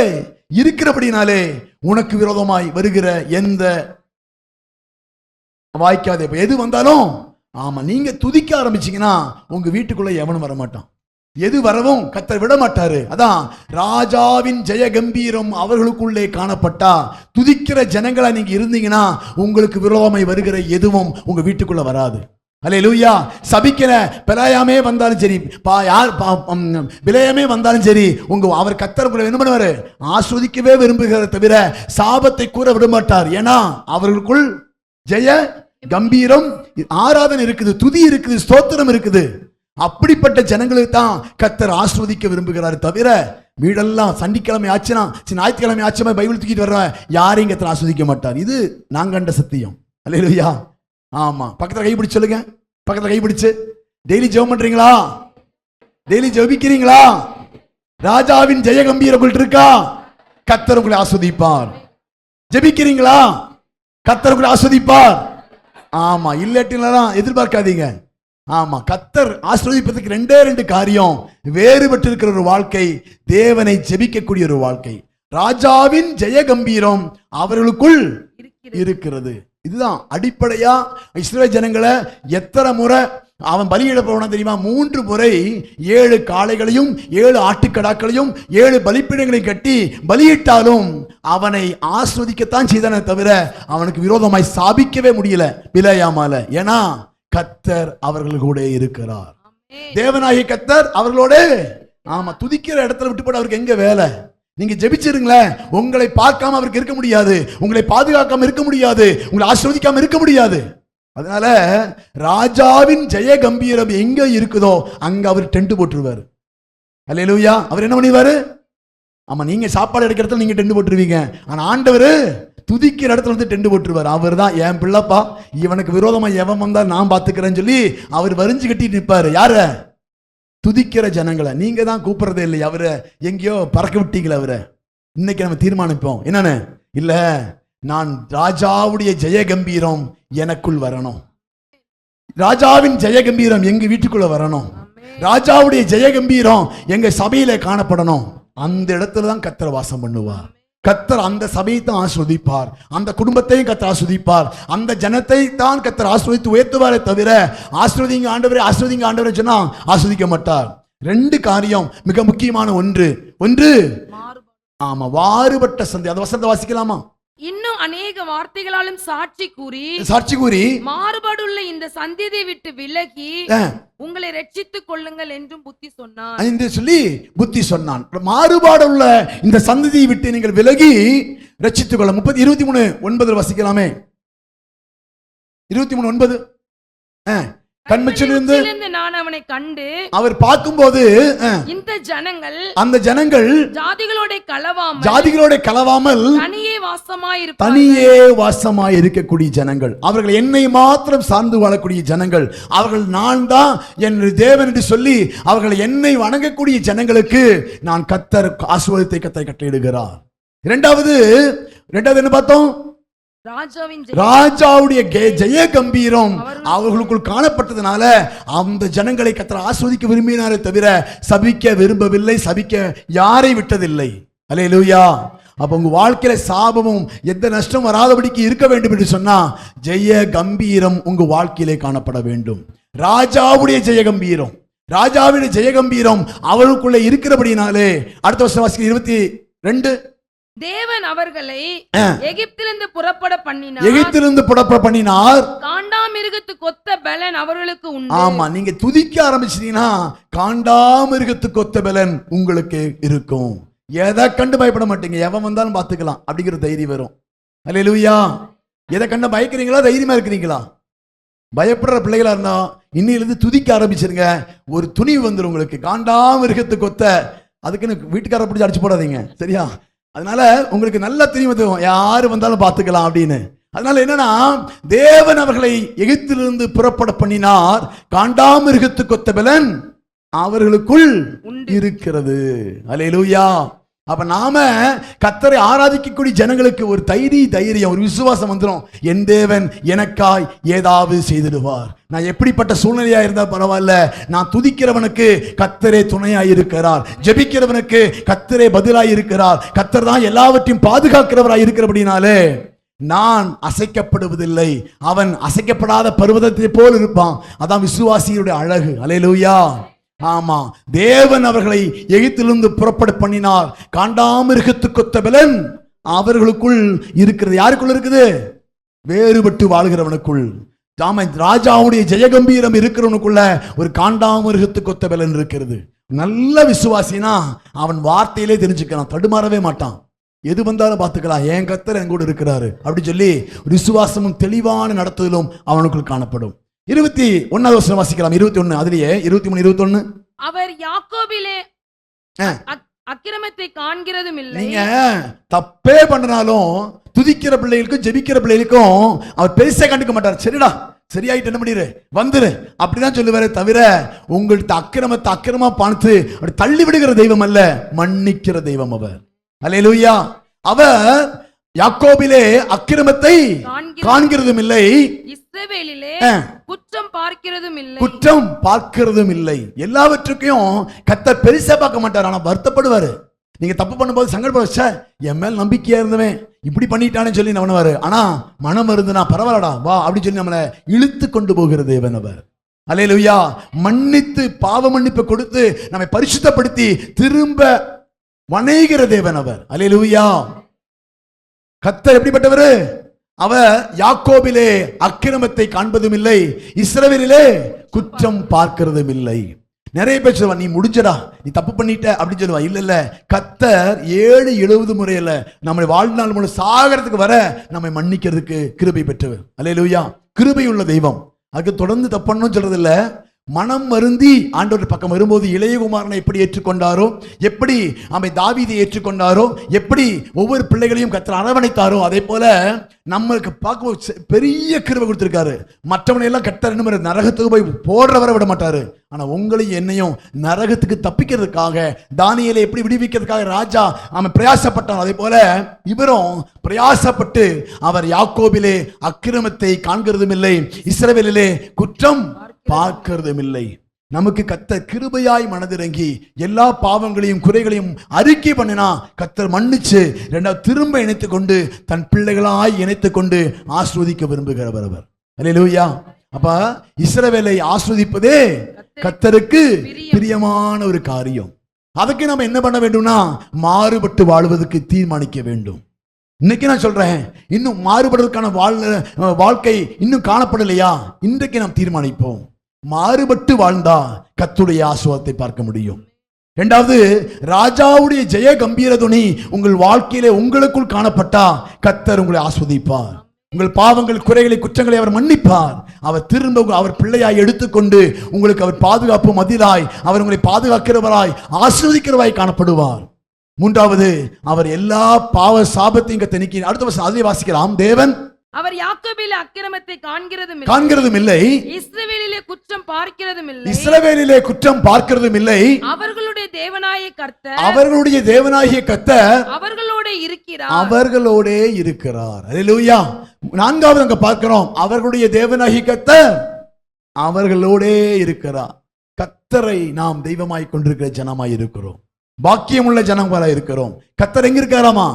இருக்கிறபடினாலே உனக்கு விரோதமாய் வருகிற எந்த வாய்க்காதே எது வந்தாலும், ஆமா, நீங்க துதிக்க ஆரம்பிச்சீங்கன்னா உங்க வீட்டுக்குள்ள எவனும் வரமாட்டான். எது வரவும் கர்த்தர் விட மாட்டாரு. அதான் ராஜாவின் ஜெய கம்பீரம் அவர்களுக்குள்ளே காணப்பட்டா, துதிக்கிற ஜனங்களா நீங்க இருந்தீங்கன்னா உங்களுக்கு விரோதமாய் வருகிற எதுவும் உங்க வீட்டுக்குள்ள வராது. அல்லேலூயா. சபிக்கிற பிலாயாமே வந்தாலும் சரி, விலையமே வந்தாலும் சரி, அவர் கர்த்தர் உங்களை என்ன பண்ணுவாரு? ஆஸ்வதிக்கவே விரும்புகிற தவிர சாபத்தை கூற விட மாட்டார். ஏன்னா அவர்களுக்குள் ஜெய கம்பீரம் ஆராதனை இருக்குது, துதி இருக்குது, ஸ்தோத்திரம் இருக்குது. அப்படிப்பட்ட ஜனங்களுக்கு தான் கர்த்தர் ஆஸ்வதிக்க விரும்புகிறார். தவிர வீடெல்லாம் சனிக்கிழமை ஆச்சுனா, ஞாயிற்றுக்கிழமை ஆச்சுமா பைபிள் தூக்கிட்டு வர்ற யாரையும் கர்த்தர் ஆஸ்வதிக்க மாட்டார். இது நான் கண்ட சத்தியம். அல்லேலூயா. ஆமா, பக்கத்துல கைப்பிடிச்சு சொல்லுங்க. பக்கத்துல கைப்பிடிச்சு டெய்லி ஜெபம் பண்றீங்களா? டெய்லி ஜெபிக்கிறீங்களா? ராஜாவின் ஜெய கம்பீரம் இருக்கா? கர்த்தர் உங்களை ஆஸ்வதிப்பார். ஜெபிக்கிறீங்களா? கர்த்தர் உங்களை ஆஸ்வதிப்பார். ஆமா, இல்லாட்டிலாம் எதிர்பார்க்காதீங்க. ஆமா, கர்த்தர் ஆசீர்வதிப்பதற்கு ரெண்டு காரியம். வேறுபட்டு இருக்கிற ஒரு வாழ்க்கை, தேவனை ஜெபிக்கக்கூடிய ஒரு வாழ்க்கை. ராஜாவின் ஜெய கம்பீரம் அவர்களுக்குள் இருக்கிறது. இதுதான் அடிப்படையா இஸ்ரவேல் ஜனங்களை எத்தனை முறை அவன் பலியிட போனா தெரியுமா? 3 முறை 7 காளைகளையும் 7 ஆட்டுக்கடாக்களையும் 7 பலிப்பீடங்களையும் கட்டி பலியிட்டாலும் அவனை ஆஸ்வதிக்கத்தான் செய்தானே தவிர அவனுக்கு விரோதமாய் சாபிக்கவே முடியல பிலேயாமால. ஏன்னா கர்த்தர் அவர்கள் கூட இருக்கிறார். தேவனாகிய கர்த்தர் அவர்களோட. ஆமா, துதிக்கிற இடத்துல விட்டு போட அவருக்கு எங்க வேலை? நீங்க ஜெபிச்சிருங்களேன், உங்களை பார்க்காம அவருக்கு இருக்க முடியாது, உங்களை பாதுகாக்காம இருக்க முடியாது, உங்களை ஆஸ்வதிக்காம இருக்க முடியாது. அதனால ராஜாவின் ஜெய கம்பீரம் எங்க இருக்குதோ அங்க அவர் டென்ட் போட்டுருவாரு. அல்லேலூயா. அவர் என்ன பண்ணிடுவாரு? ஆமா, நீங்க சாப்பாடு எடுக்கிற இடத்துல நீங்க டென்ட் போட்டுருவீங்க, ஆனா ஆண்டவர் துதிக்கிற இடத்துல வந்து டென்ட் போட்டுருவாரு. அவர் தான் என் பிள்ளைப்பா, இவனுக்கு விரோதமா எவன் வந்தா நான் பாத்துக்கிறேன்னு சொல்லி அவர் வரிஞ்சு கட்டி நிற்பாரு. யார? துதிக்கிற ஜனங்களை. நீங்க தான் கூப்பிடுறதே இல்லை, அவரை எங்கேயோ பறக்க விட்டீங்களா அவரை. இன்னைக்கு நம்ம தீர்மானிப்போம் என்னன்னு, இல்ல நான் ராஜாவுடைய ஜெய கம்பீரம் எனக்குள் வரணும், ராஜாவின் ஜெய கம்பீரம் எங்க வீட்டுக்குள்ள வரணும், ராஜாவுடைய ஜெய கம்பீரம் எங்க சபையில காணப்படணும். அந்த இடத்துல தான் கர்த்தர் வாசம் பண்ணுவார். கர்த்தர் அந்த சபையை தான் ஆஸ்வதிப்பார், அந்த குடும்பத்தையும் கர்த்தர் ஆஸ்வதிப்பார், அந்த ஜனத்தை தான் கர்த்தர் ஆஸ்வதித்து உயர்த்துவாரே தவிர ஆஸ்வதிங்க ஆண்டவரே ஆஸ்வதிங்க ஆண்டவரே சொன்னா ஆஸ்வதிக்க மாட்டார். 2 காரியம் மிக முக்கியமான. ஒன்று ஆமா, வாறுபட்ட சந்தை. அந்த வசனத்தை வாசிக்கலாமா? இன்னும் அநேக வார்த்தைகளாலும் சாட்சி கூறி மாறுபாடுள்ள இந்த சந்ததியை விட்டு விலகி உங்களை ரட்சித்துக் கொள்ளுங்கள் என்றும் புத்தி சொன்னான் என்று சொல்லி புத்தி சொன்னான். மாறுபாடுள்ள இந்த சந்ததியை விட்டு நீங்கள் விலகி ரட்சித்துக் கொள்ள. 23:9 வாசிக்கலாமே. 23:9 கண்மச்சிலிருந்து நான் அவனை கண்டு அவர் பார்க்கும்போது இந்த ஜனங்கள் அந்த ஜனங்கள் ஜாதிகளோட கலவாமல் தனியே வாசமாய் இருக்கக்கூடிய ஜனங்கள், அவர்கள் என்னை மாத்திரம் சார்ந்து வாழக்கூடிய ஜனங்கள், அவர்கள் நான் தான் என் தேவன் என்று சொல்லி அவர்கள் என்னை வணங்கக்கூடிய ஜனங்களுக்கு நான் கர்த்தர் ஆசீர்வாதத்தை கர்த்தர் கட்டளையிடுகிறார். இரண்டாவது என்ன பார்த்தோம்? ராஜாவுடைய ஜெய கம்பீரம் அவர்களுக்குள் காணப்பட்டதுனால அந்த ஜனங்களை கர்த்தர் ஆஸ்வதிக்க விரும்பினாரே தவிர சபிக்க விரும்பவில்லை, சபிக்க யாரை விட்டதில்லை. அல்லேலூயா. அப்ப உங்க வாழ்க்கையில சாபமும் எந்த நஷ்டம் வராதபடிக்கு இருக்க வேண்டும் என்று சொன்னா ஜெய கம்பீரம் உங்க வாழ்க்கையிலே காணப்பட வேண்டும். ராஜாவுடைய ஜெய கம்பீரம் அவர்களுக்குள்ள இருக்கிறபடினாலே. அடுத்த வருஷம் வாசிக்க 22. தேவன் அவர்களை எகிப்திலிருந்து புறப்பட பண்ணினார். காண்டாமிருகத்துக்கு ஒத்த பலன் அவர்களுக்கு உண்டு. ஆமா, நீங்க துதிக்க ஆரம்பிச்சீங்கன்னா காண்டாமிருகத்துக்கு ஒத்த பலன் உங்களுக்கு இருக்கும். எதை கண்டு பயப்பட மாட்டீங்க, எவன் வந்தாலும் பாத்துக்கலாம் அப்படிங்கிற தைரியம் வரும். அல்லேலூயா. எதை கண்டு பயக்கிறீங்களா? தைரியமா இருக்கிறீங்களா? பயப்படுற பிள்ளைகளா இருந்தா இன்னிலிருந்து துதிக்க ஆரம்பிச்சிருங்க. ஒரு துணிவு வந்துடும் உங்களுக்கு. காண்டாமிருகத்துக்கு ஒத்த, அதுக்குன்னு வீட்டுக்காரரை பிடிச்சி அடிச்சு போடாதீங்க, சரியா? அதனால உங்களுக்கு நல்ல துணிவு வந்துடும், யாரு வந்தாலும் பாத்துக்கலாம் அப்படின்னு. அதனால என்னன்னா, தேவன் அவர்களை எகிப்திலிருந்து புறப்பட பண்ணினார். காண்டாமிருகத்துக்கு ஒத்த பலன் அவர்களுக்குள் இருக்கிறது. அல்லேலூயா. அப்ப நாம கர்த்தரை ஆராதிக்கக்கூடிய ஜனங்களுக்கு ஒரு தைரியம், ஒரு விசுவாசம் வந்துடும். என் தேவன் எனக்காய் ஏதாவது செய்திடுவார். நான் எப்படிப்பட்ட சூழ்நிலையா இருந்தா பரவாயில்ல, நான் துதிக்கிறவனுக்கு கர்த்தரே துணையாய் இருக்கிறார், ஜெபிக்கிறவனுக்கு கர்த்தரே பதிலாய் இருக்கிறார், கர்த்தர் தான் எல்லாவற்றையும் பாதுகாக்கிறவராய் இருக்கிறபடினாலே நான் அசைக்கப்படுவதில்லை. அவன் அசைக்கப்படாத பர்வதத்தை போல் இருப்பான். அதான் விசுவாசியுடைய அழகு. அல்லேலூயா. ஆமா, தேவன் அவர்களை எகிப்திலிருந்து புறப்பட பண்ணினார். காண்டாமிருகத்துக்கு ஒத்த பலன் அவர்களுக்குள் இருக்கிறது. யாருக்குள்ள இருக்குது? வேறுபட்டு வாழ்கிறவனுக்குள். ராஜாவுடைய ஜெயகம்பீரம் இருக்கிறவனுக்குள்ள ஒரு காண்டாமிருகத்துக்கு ஒத்த பலன் இருக்கிறது. நல்ல விசுவாசினா அவன் வார்த்தையிலே தெரிஞ்சுக்கிறான், தடுமாறவே மாட்டான். எது வந்தாலும் பார்த்துக்கலாம், என் கர்த்தர் என் கூட இருக்கிறாரு அப்படி சொல்லி விசுவாசமும் தெளிவான நடத்துதலும் அவனுக்குள் காணப்படும். 21 வசனம் வாசிக்கலாம். 21 அதுலயே 23 21. அவர் யாக்கோபிலே அக்கிரமத்தை காண்கிறதும் இல்லை. நீங்க தப்பே பண்ணனாலும் துதிக்கிற பிள்ளைகளுக்கும் ஜெபிக்கிற பிள்ளைகளுக்கும் அவர் பெருசா கண்டுக்க மாட்டார். சரிடா, சரியாயிட்டு என்ன பண்ணிரு வந்துரு அப்படிதான் சொல்லுவாரே தவிர உங்கள்கிட்ட அக்கிரமா பார்த்து அப்படி தள்ளி விடுகிற தெய்வம் அல்ல, மன்னிக்கிற தெய்வம் அவர். அல்லேலூயா. அவர் யாக்கோபிலே அக்கிரமத்தை காண்கிறதும் இல்லை, இஸ்ரவேலிலே குற்றம் பார்க்கிறதும் இல்லை. எல்லாவற்றுக்கும் கர்த்தர் பெருசா பார்க்க மாட்டார், ஆனா வருத்தப்படுவாரு. நீங்க தப்பு பண்ணும்போது சங்கடப்பட, என் மேல் நம்பிக்கையா இருந்தவன் இப்படி பண்ணிட்டானே சொல்லி நவனுவாரு. ஆனா மனம் இருந்துனா பரவாயில்லடா வா அப்படி சொல்லி நம்மளை இழுத்து கொண்டு போகிற தேவன் அவர். அல்லேலூயா. மன்னித்து பாவ மன்னிப்பு கொடுத்து நம்மை பரிசுத்தப்படுத்தி திரும்ப வணைகிற தேவன் அவர். அல்லேலூயா. கர்த்தர் எப்படிப்பட்டவர்? அவர் யாக்கோபிலே அக்கிரமத்தை காண்பதும் இல்லை, இஸ்ரவேலிலே குற்றம் பார்க்கிறதும் இல்லை. நிறைய பேர் சொல்லுவா, நீ முடிஞ்சடா, நீ தப்பு பண்ணிட்ட அப்படின்னு சொல்லுவா. இல்ல, கர்த்தர் 7-70 முறையில நம்முடைய வாழ்நாள் மூலம் சாகரத்துக்கு வர நம்மை மன்னிக்கிறதுக்கு கிருபை பெற்றவர். அல்லேலூயா. கிருபை உள்ள தெய்வம். அதுக்கு தொடர்ந்து தப்புன்னு சொல்றது இல்ல. மனம் வருந்தி ஆண்டவர் பக்கம் வரும்போது இளையகுமாரனை எப்படி ஏற்றுக்கொண்டாரோ, எப்படி அவன் தாவீதை ஏற்றுக்கொண்டாரோ, எப்படி ஒவ்வொரு பிள்ளைகளையும் கர்த்தர் அரவணைத்தாரோ, அதே போல நம்மளுக்கு பார்க்க பெரிய கிருபை கொடுத்திருக்காரு. மற்றவனை எல்லாம் கர்த்தர் என்ன நரகத்துக்கு போய் போடுறவரை விட மாட்டாரு. ஆனா உங்களையும் என்னையும் நரகத்துக்கு தப்பிக்கிறதுக்காக, தானியேலை எப்படி விடுவிக்கிறதுக்காக ராஜா அவன் பிரயாசப்பட்டான். அதே போல இவரும் பிரயாசப்பட்டு அவர் யாக்கோபிலே அக்கிரமத்தை காண்கிறதும் இல்லை, இஸ்ரவேலிலே குற்றம் பார்க்கிறதும் இல்லை. நமக்கு கர்த்தர் கிருபையாய் மனதிறங்கி எல்லா பாவங்களையும் குறைகளையும் அறிக்கை பண்ணினா கர்த்தர் மன்னிச்சு இரண்டாவது திரும்ப இணைத்துக் கொண்டு தன் பிள்ளைகளாய் இணைத்துக் கொண்டு ஆஸ்வதிக்க விரும்புகிறவர் அவர். அல்லேலூயா. அப்ப இஸ்ரவேலை ஆஸ்வதிப்பதே கர்த்தருக்கு பிரியமான ஒரு காரியம். அதுக்கு நம்ம என்ன பண்ண வேண்டும்னா மாறுபட்டு வாழ்வதற்கு தீர்மானிக்க வேண்டும். இன்னைக்கு நான் சொல்றேன், இன்னும் மாறுபடுவதற்கான வாழ்க்கை இன்னும் காணப்படலையா? இன்றைக்கு நாம் தீர்மானிப்போம். மாறுபட்டு வாழ்ந்தா கர்த்தருடைய ஆசீர்வாதத்தை பார்க்க முடியும். இரண்டாவது, ராஜாவுடைய ஜெய கம்பீர துணி உங்கள் வாழ்க்கையிலே உங்களுக்குள் காணப்பட்டா கர்த்தர் உங்களை ஆஸ்வதிப்பார். உங்கள் பாவங்கள் குறைகளை குற்றங்களை அவர் மன்னிப்பார். அவர் திரும்ப அவர் பிள்ளையாய் எடுத்துக்கொண்டு உங்களுக்கு அவர் பாதுகாப்பு மதிலாய் அவர் உங்களை பாதுகாக்கிறவராய் ஆசீர்வதிக்கிறவராய் காணப்படுவார். மூன்றாவது, அவர் எல்லா பாவ சாபத்தையும் நீக்கி, அடுத்த வருஷம் அதிலே வாசிக்கலாம், தேவன் அவர் யாக்கோபிலே அக்கிரமத்தை காண்கிறதும் இல்லை, இஸ்ரவேலிலே குற்றம் பார்க்கிறதும் இல்லை, அவர்களுடைய தேவனாகிய கர்த்தர் அவர்களோடே இருக்கிறார். அல்லேலூயா. நான்காவது அங்க பார்க்கிறோம், அவர்களுடைய தேவனாகிய கர்த்தர் அவர்களோடே இருக்கிறார். கர்த்தரை நாம் தெய்வமாய் கொண்டிருக்கிற ஜனமாய் இருக்கிறோம், பாக்கியம் உள்ள ஜனங்களாய் இருக்கிறோம். கர்த்தர் எங்க இருக்காராமா?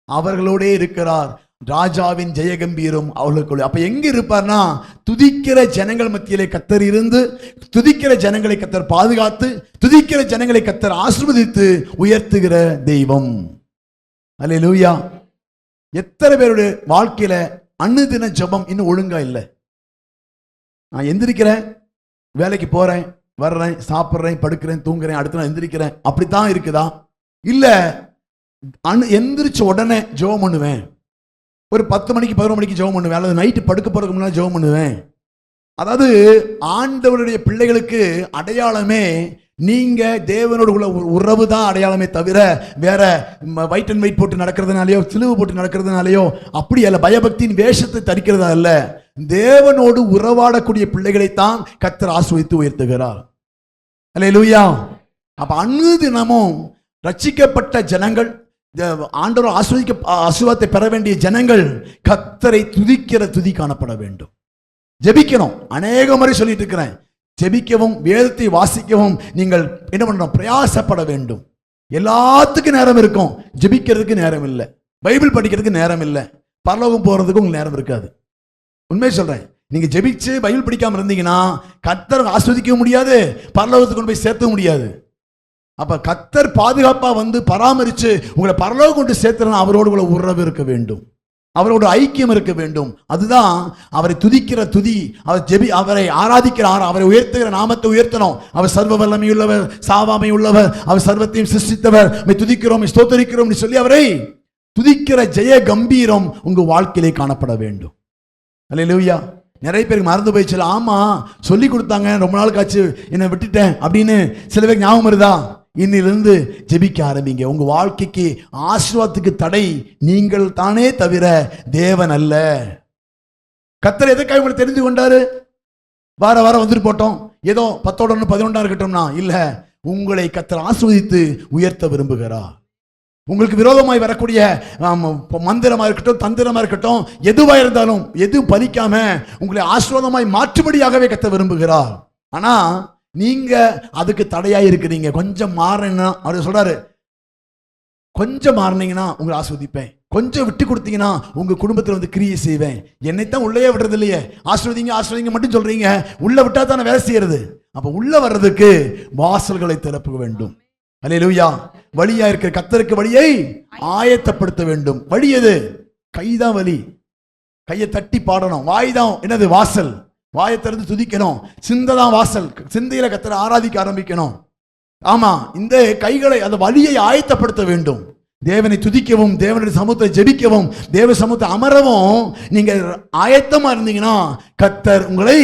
அவர்களோடே இருக்கிறார். ராஜாவின் ஜெயகம்பீரம் அவர்களுக்கு. அப்ப எங்க இருப்பார்னா துதிக்கிற ஜனங்கள் மத்தியிலே கர்த்தர் இருந்து, துதிக்கிற ஜனங்களை கர்த்தர் பாதுகாத்து, துதிக்கிற ஜனங்களை கர்த்தர் ஆசீர்வதித்து உயர்த்துகிற தெய்வம். அல்லேலூயா. எத்தனை பேருடைய வாழ்க்கையில அனுதின ஜெபம் இன்னும் ஒழுங்கா இல்லை? நான் எந்திரிக்கிறேன், வேலைக்கு போறேன், வர்றேன், சாப்பிட்றேன், படுக்கிறேன், தூங்குறேன், அடுத்த நாள் எந்திரிக்கிறேன், அப்படித்தான் இருக்குதா? இல்ல எந்திரிச்ச உடனே ஜெபம் பண்ணுவேன், ஒரு 10 மணிக்கு 11 மணிக்கு ஜெபம் பண்ணுவேன், அல்லது நைட்டு படுக்க போறதுக்கு முன்னாடி ஜெபம் பண்ணுவேன். அதாவது ஆண்டவருடைய பிள்ளைகளுக்கு அடையாளமே நீங்க தேவனோடு உள்ள உறவு தான் அடையாளமே தவிர வேற வைட் அண்ட் ஒயிட் போட்டு நடக்கிறதுனாலயோ சிலுவை போட்டு நடக்கிறதுனாலயோ அப்படி அல்ல, பயபக்தியின் வேஷத்தை தரிக்கிறதா அல்ல. தேவனோடு உறவாடக்கூடிய பிள்ளைகளைத்தான் கர்த்தர் ஆசீர்வதித்து உயர்த்துகிறார். அல்லேலூயா. அப்ப அனுதினமும் ரட்சிக்கப்பட்ட ஜனங்கள், ஆண்டவர் ஆசீர்வாதத்தை பெற வேண்டிய ஜனங்கள் கர்த்தரை துதிக்கிற துதி காணப்பட வேண்டும். ஜெபிக்கணும். அநேக முறை சொல்லிட்டு இருக்கிறேன், ஜெபிக்கவும் வேதத்தை வாசிக்கவும் நீங்கள் என்ன பண்ணணும்? பிரயாசப்பட வேண்டும். எல்லாத்துக்கும் நேரம் இருக்கும், ஜெபிக்கிறதுக்கு நேரம் இல்லை, பைபிள் படிக்கிறதுக்கு நேரம் இல்லை, பரலோகம் போறதுக்கு உங்களுக்கு நேரம் இருக்காது. உண்மையை சொல்றேன், நீங்க ஜெபிச்சு பைபிள் படிக்காம இருந்தீங்கன்னா கர்த்தர் ஆஸ்வதிக்க முடியாது, பரலோகத்துக்கு கொண்டு போய் சேர்த்த முடியாது. அப்ப கர்த்தர் பாதுகாப்பா வந்து பராமரிச்சு உங்களை பரலோகம் கொண்டு சேர்த்துறா, அவரோடு உள்ள உறவு இருக்க வேண்டும், அவரோட ஐக்கியம் இருக்க வேண்டும். அதுதான் அவரை துதிக்கிற துதி. அவரை ஆராதிக்கிற அவரை உயர்த்துகிற நாமத்தை உயர்த்தணும். அவர் சர்வ வல்லமை உள்ளவர், சாவாமை உள்ளவர், அவர் சர்வத்தையும் சிருஷ்டித்தவர், துதிக்கிறோம் ஸ்தோத்தரிக்கிறோம் சொல்லி அவரை துதிக்கிற ஜெய கம்பீரம் உங்க வாழ்க்கையிலே காணப்பட வேண்டும். அல்லேலூயா. நிறைய பேருக்கு மறந்து போயிடுச்சு. ஆமா சொல்லி கொடுத்தாங்க, ரொம்ப நாள் காச்சு என்னை விட்டுட்டேன் அப்படின்னு சில பேருக்கு ஞாபகம் வருதா? இன்னிலிருந்து ஜெபிக்க ஆரம்பிங்க. உங்க வாழ்க்கைக்கு ஆசீர்வாதத்துக்கு தடை நீங்கள் தானே தவிர தேவன் அல்ல. கர்த்தர் எதுக்காக உங்களை தெரிந்து கொண்டாரு? வார வாரம் வந்துட்டு போட்டோம், ஏதோ 10 11 இருக்கட்டும்னா இல்ல, உங்களை கர்த்தர் ஆசீர்வதித்து உயர்த்த விரும்புகிறார். உங்களுக்கு விரோதமாய் வரக்கூடிய மந்திரமா இருக்கட்டும், தந்திரமா இருக்கட்டும், எதுவா இருந்தாலும் எது பலிக்காம உங்களை ஆசீர்வாதமாய் மாற்றுபடியாகவே கர்த்தர் விரும்புகிறார். ஆனா நீங்க அதுக்கு தடையாய் இருக்கிறீங்க. கொஞ்சம் மாறினா அவர் சொல்றாரு, கொஞ்சம் மாறினீங்கன்னா உங்களை ஆஸ்வதிப்பேன், கொஞ்சம் விட்டு கொடுத்தீங்கன்னா உங்க குடும்பத்துல வந்து கிரியை செய்வேன். என்னைத்தான் உள்ளே விடுறது இல்லையே, ஆசீர்வதிங்க ஆசீர்வதிங்க மட்டும் சொல்றீங்க, உள்ள விட்டா தானே வேலை செய்யறது. அப்ப உள்ள வர்றதுக்கு வாசல்களை திறக்க வேண்டும். அல்லேலூயா. வழியா இருக்கிற கர்த்தருக்கு வழியை ஆயத்தப்படுத்த வேண்டும். வழி எது? கைதான் வழி. கையை தட்டி பாடணும். வாய் தான் என்னது? வாசல். வாயை திறந்து துதிக்கணும். சிந்தை தான் வாசல். சிந்தையில கர்த்தரை ஆராதிக்க ஆரம்பிக்கணும். ஆமா, இந்த கைகளை அந்த வழியை ஆயத்தப்படுத்த வேண்டும். தேவனை துதிக்கவும், தேவனுடைய சமூகத்தை ஜெபிக்கவும், தேவ சமூகத்தை அமரவும் நீங்க ஆயத்தமா இருந்தீங்கன்னா கர்த்தர் உங்களை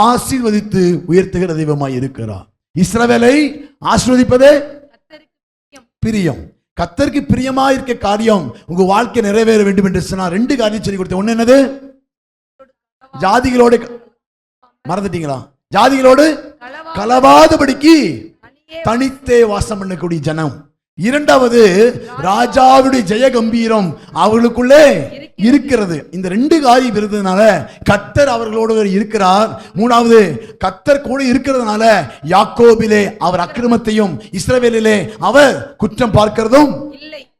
ஆசீர்வதித்து உயர்த்துகிற தெய்வமாய் இருக்கிறார். இஸ்ரவேலை ஆசீர்வதிப்பதே பிரியம். கர்த்தருக்கு பிரியமா இருக்க காரியம் உங்க வாழ்க்கை நிறைவேற வேண்டும் என்று சொன்னா 2 காரியம் சொல்லி கொடுத்தேன். ஒண்ணு என்னது? ஜாதிகளோடு மறந்துட்டீங்களா? ஜாதிகளோடு கலவாதபடிக்கு தனித்தே வாசம் பண்ணக்கூடிய ஜனம். இரண்டாவது, ராஜாவுடைய ஜெய கம்பீரம் அவர்களுக்குள்ளே இருக்கிறது. இந்த 2 காரியம் இருந்ததுனால கர்த்தர் அவர்களோடு இருக்கிறார். மூணாவது, கர்த்தர் கூட இருக்கிறதுனால யாக்கோபிலே அவர் அக்கிரமத்தையும் இஸ்ரவேலிலே அவர் குற்றம் பார்க்கிறதும்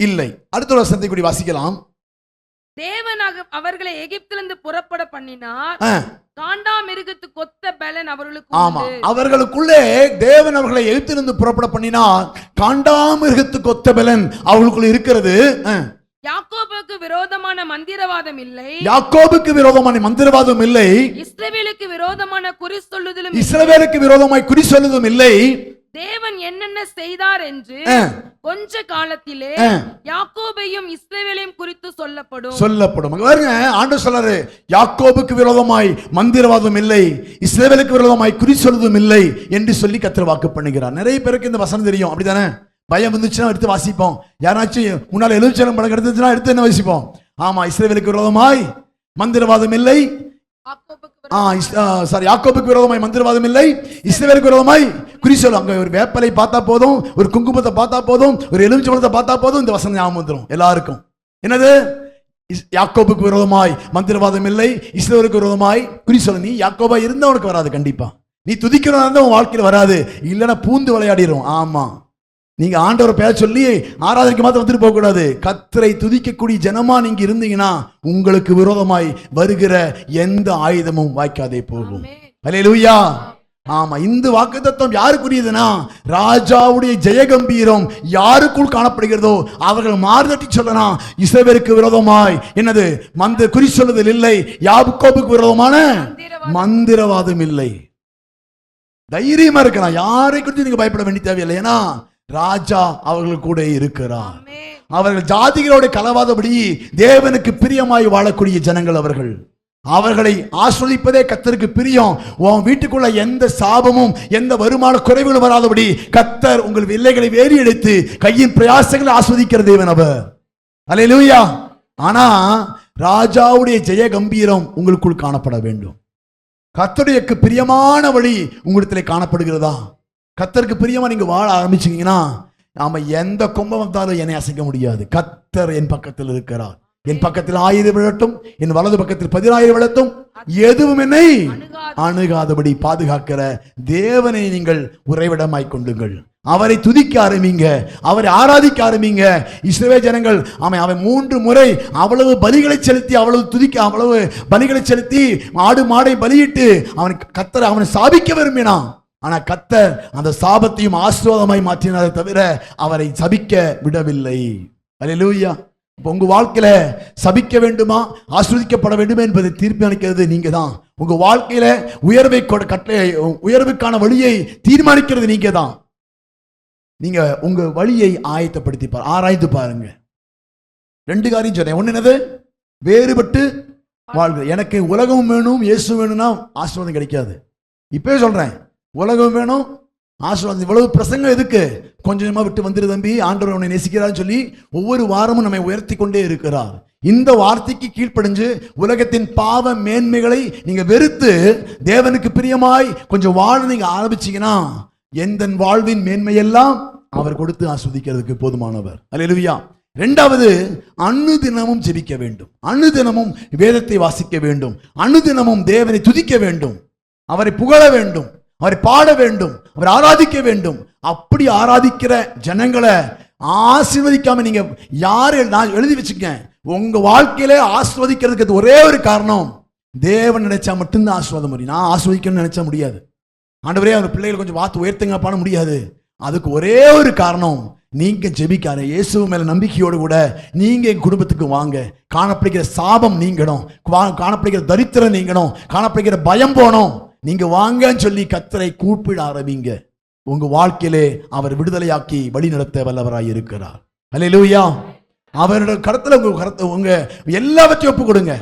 இல்லை. அடுத்த வசனத்தை கூடி வாசிக்கலாம். தேவனாக அவர்களை எகிப்திலிருந்து புறப்பட பண்ணினார். காண்டாமிருகத்துக்கு ஒத்த பலன் அவர்களுக்கு. ஆமா, அவர்களுக்குள்ளே தேவன் அவர்களை எகிப்திலிருந்து புறப்பட பண்ணினார். காண்டாமிருகத்துக்கு ஒத்த பலன் அவர்களுக்குள்ள இருக்கிறது. யாக்கோபுக்கு விரோதமான மந்திரவாதம் இல்லை. யாக்கோபுக்கு விரோதமான மந்திரவாதம் இல்லை. இஸ்ரவேலுக்கு விரோதமான குறி சொல்லுதலும் இஸ்ரவேலுக்கு விரோதமாய் குறி சொல்லுவதும் இல்லை. தேவன் என்னென்ன செய்தார் என்று கொஞ்ச காலத்திலே யாக்கோபையும் இஸ்ரவேலையும் குறித்து சொல்லப்படும். பாருங்க, ஆண்டவர் சொல்றாரு, யாக்கோபுக்கு விரோதமாய் மந்திரவாதம் இல்லை, இஸ்ரவேலுக்கு விரோதமாய் குறி சொல்லுவதும் இல்லை என்று சொல்லி கர்த்தர் வாக்கு பண்ணுகிறார். நிறைய பேருக்கு இந்த வசனம் தெரியும், அப்படித்தானே? பயம் வந்துச்சுன்னா எடுத்து வாசிப்போம். யாராச்சும் முன்னால எலுமிச்சம்பழம் படம் எடுத்துச்சுன்னா எடுத்து என்ன வாசிப்போம்? ஆமா, இஸ்ரவேலுக்கு விரோதமாய் மந்திரவாதம் இல்லை, யாக்கோபுக்கு விரோதமாய் மந்திரவாதம் இல்லை, இஸ்ரவேலுக்கு விரோதமாய் குறி சொல்லும். அங்க ஒரு வேப்பலை பார்த்தா போதும், ஒரு குங்குமத்தை பார்த்தா போதும், ஒரு எலுமிச்சம்பழத்தை பார்த்தா போதும், இந்த வசனம் ஞாபகம் வந்துடும் எல்லாருக்கும். என்னது? யாக்கோபுக்கு விரோதமாய் மந்திரவாதம் இல்லை, இஸ்ரவேலுக்கு விரோதமாய் குறி சொல்ல. நீ யாக்கோபா இருந்தா உனக்கு வராது. கண்டிப்பா நீ துதிக்கிறதா உன் வாழ்க்கையில் வராது, இல்லைன்னா பூந்து விளையாடிடும். ஆமா, நீங்க ஆண்டவரை பேர் சொல்லி ஆராதனைக்கு மாத்திரம் வந்துட்டு போக கூடாது. கர்த்தரை துதிக்கக்கூடிய ஜனமா நீங்க இருந்தீங்கன்னா உங்களுக்கு விரோதமாய் வருகிற எந்த ஆயுதமும் வாய்க்காதே போகும். அல்லேலூயா. ஆமா, இந்த வாக்குத்தத்தம் யாருக்குரியதுன்னா ராஜாவுடைய ஜெயகம்பீரம் யாருக்குள் காணப்படுகிறதோ அவர்கள் மாறுதட்டி சொல்லலாம், இஸ்ரவேலுக்கு விரோதமாய் என்னது குறி சொல்லுதல் இல்லை, யாக்கோபுக்கு விரோதமான மந்திரவாதம் இல்லை. தைரியமா இருக்கலாம். யாரை குறித்து நீங்க பயப்பட வேண்டிய தேவையில்லை. ஏன்னா ராஜா அவர்கள் கூட இருக்கிறார். அவர்கள் ஜாதிகளோட கலவாதபடி தேவனுக்கு பிரியமாய் வாழக்கூடிய ஜனங்கள் அவர்கள். அவர்களை ஆஸ்வதிப்பதே கர்த்தருக்கு பிரியம். உன் வீட்டுக்குள்ள எந்த சாபமும் எந்த வருமான குறைவுகளும் வராதபடி கர்த்தர் உங்கள் வில்லைகளை வேறி எடுத்து கையின் பிரயாசங்களை ஆஸ்வதிக்கிற தேவன் அவர். அல்லேலூயா. ஆனா ராஜாவுடைய ஜெய கம்பீரம் உங்களுக்குள் காணப்பட வேண்டும். கர்த்தருக்கு பிரியமான வழி உங்களிடத்திலே காணப்படுகிறதா? கர்த்தருக்கு பிரியமா நீங்க வாழ ஆரம்பிச்சீங்கன்னா நாம எந்த கொம்பம் வந்தாலும் என்னை அசைக்க முடியாது. கர்த்தர் என் பக்கத்தில் இருக்கிறார். என் பக்கத்தில் 1000 விழட்டும், என் வலது பக்கத்தில் 10000 விழட்டும், எதுவும் என்னை அணுகாதபடி பாதுகாக்கிற தேவனை நீங்கள் உறைவிடமாய் கொண்டுங்கள். அவரை துதிக்க ஆரம்பிங்க, அவரை ஆராதிக்க ஆரம்பிங்க. இஸ்ரவேல் ஜனங்கள் அவன் 3 முறை அவ்வளவு பலிகளை செலுத்தி, அவ்வளவு துதிக்க, அவ்வளவு பலிகளை செலுத்தி ஆடு மாடை பலியிட்டு கர்த்தர் அவனை சாபிக்க விரும்பினான். ஆனா கர்த்தர் அந்த சாபத்தையும் ஆசீர்வாதமாய் மாற்றினாரே தவிர அவரை சபிக்க விடவில்லை. அல்லேலூயா. உங்க வாழ்க்கையில சபிக்க வேண்டுமா ஆசீர்வதிக்கப்பட வேண்டுமா என்பதை தீர்மானிக்கிறது நீங்க தான். உங்க வாழ்க்கையில உயர்வுக்கான வழியை தீர்மானிக்கிறது நீங்க தான். நீங்க உங்க வழியை ஆயத்தப்படுத்தி ஆராய்ந்து பாருங்க. 2 காரியம் சொன்னேன். ஒண்ணு என்னது? வேறுபட்டு வாழ்க. எனக்கு உலகம் வேணும் இயேசு வேணும்னா ஆசீர்வாதம் கிடைக்காது. இப்பவே சொல்றேன், உலகம் வேணும் ஆசீர்வாதம். இவ்வளவு பிரசங்கம் எதுக்கு? கொஞ்சமா விட்டு வந்துரு தம்பி, ஆண்டவர் உன்னை நேசிக்கிறான்னு சொல்லி ஒவ்வொரு வாரமும் நம்மை உயர்த்தி கொண்டே இருக்கிறார். இந்த வார்த்தைக்கு கீழ்ப்படிஞ்சு உலகத்தின் பாவ மேன்மைகளை நீங்க வெறுத்து தேவனுக்கு பிரியமாய் கொஞ்சம் வாழ நீங்க ஆரம்பிச்சீங்கன்னா எந்த வாழ்வின் மேன்மையெல்லாம் அவர் கொடுத்து ஆஸ்வதிக்கிறதுக்கு போதுமானவர். அல்லேலூயா. 2வது, அனுதினமும் ஜெபிக்க வேண்டும். அனுதினமும் வேதத்தை வாசிக்க வேண்டும். அனுதினமும் தேவனை துதிக்க வேண்டும், அவரை புகழ வேண்டும், அவரை பாட வேண்டும், அவரை ஆராதிக்க வேண்டும். அப்படி ஆராதிக்கிற ஜனங்களை ஆசீர்வதிக்காம நீங்க யாரு, நான் எழுதி வச்சுக்க, உங்க வாழ்க்கையில ஆசீர்வதிக்கிறதுக்கு ஒரே ஒரு காரணம், தேவன் நினைச்சா மட்டும்தான் ஆசீர்வாதம் முடியும். நான் ஆசீர்வதிக்கணும்னு நினைச்சா முடியாது. ஆண்டவரே அவர் பிள்ளைகள் கொஞ்சம் வார்த்தை உயர்த்துங்க பண்ண முடியாது. அதுக்கு ஒரே ஒரு காரணம், நீங்க ஜெபிக்காத இயேசு மேல நம்பிக்கையோடு கூட நீங்க என் குடும்பத்துக்கு வாங்க. காணப்படுகிற சாபம் நீங்கணும், காணப்படுகிற தரித்திரம் நீங்கணும், காணப்படுகிற பயம் போனோம், நீங்க வாங்கன்னு சொல்லி கர்த்தரை கூப்பிட ஆரம்பிங்க. உங்க வாழ்க்கையிலே அவர் விடுதலையாக்கி வழி நடத்த வல்லவராய் இருக்கிறார். அல்லேலூயா. அவருடைய கருத்துல உங்க எல்லாவற்றையும் ஒப்பு கொடுங்க.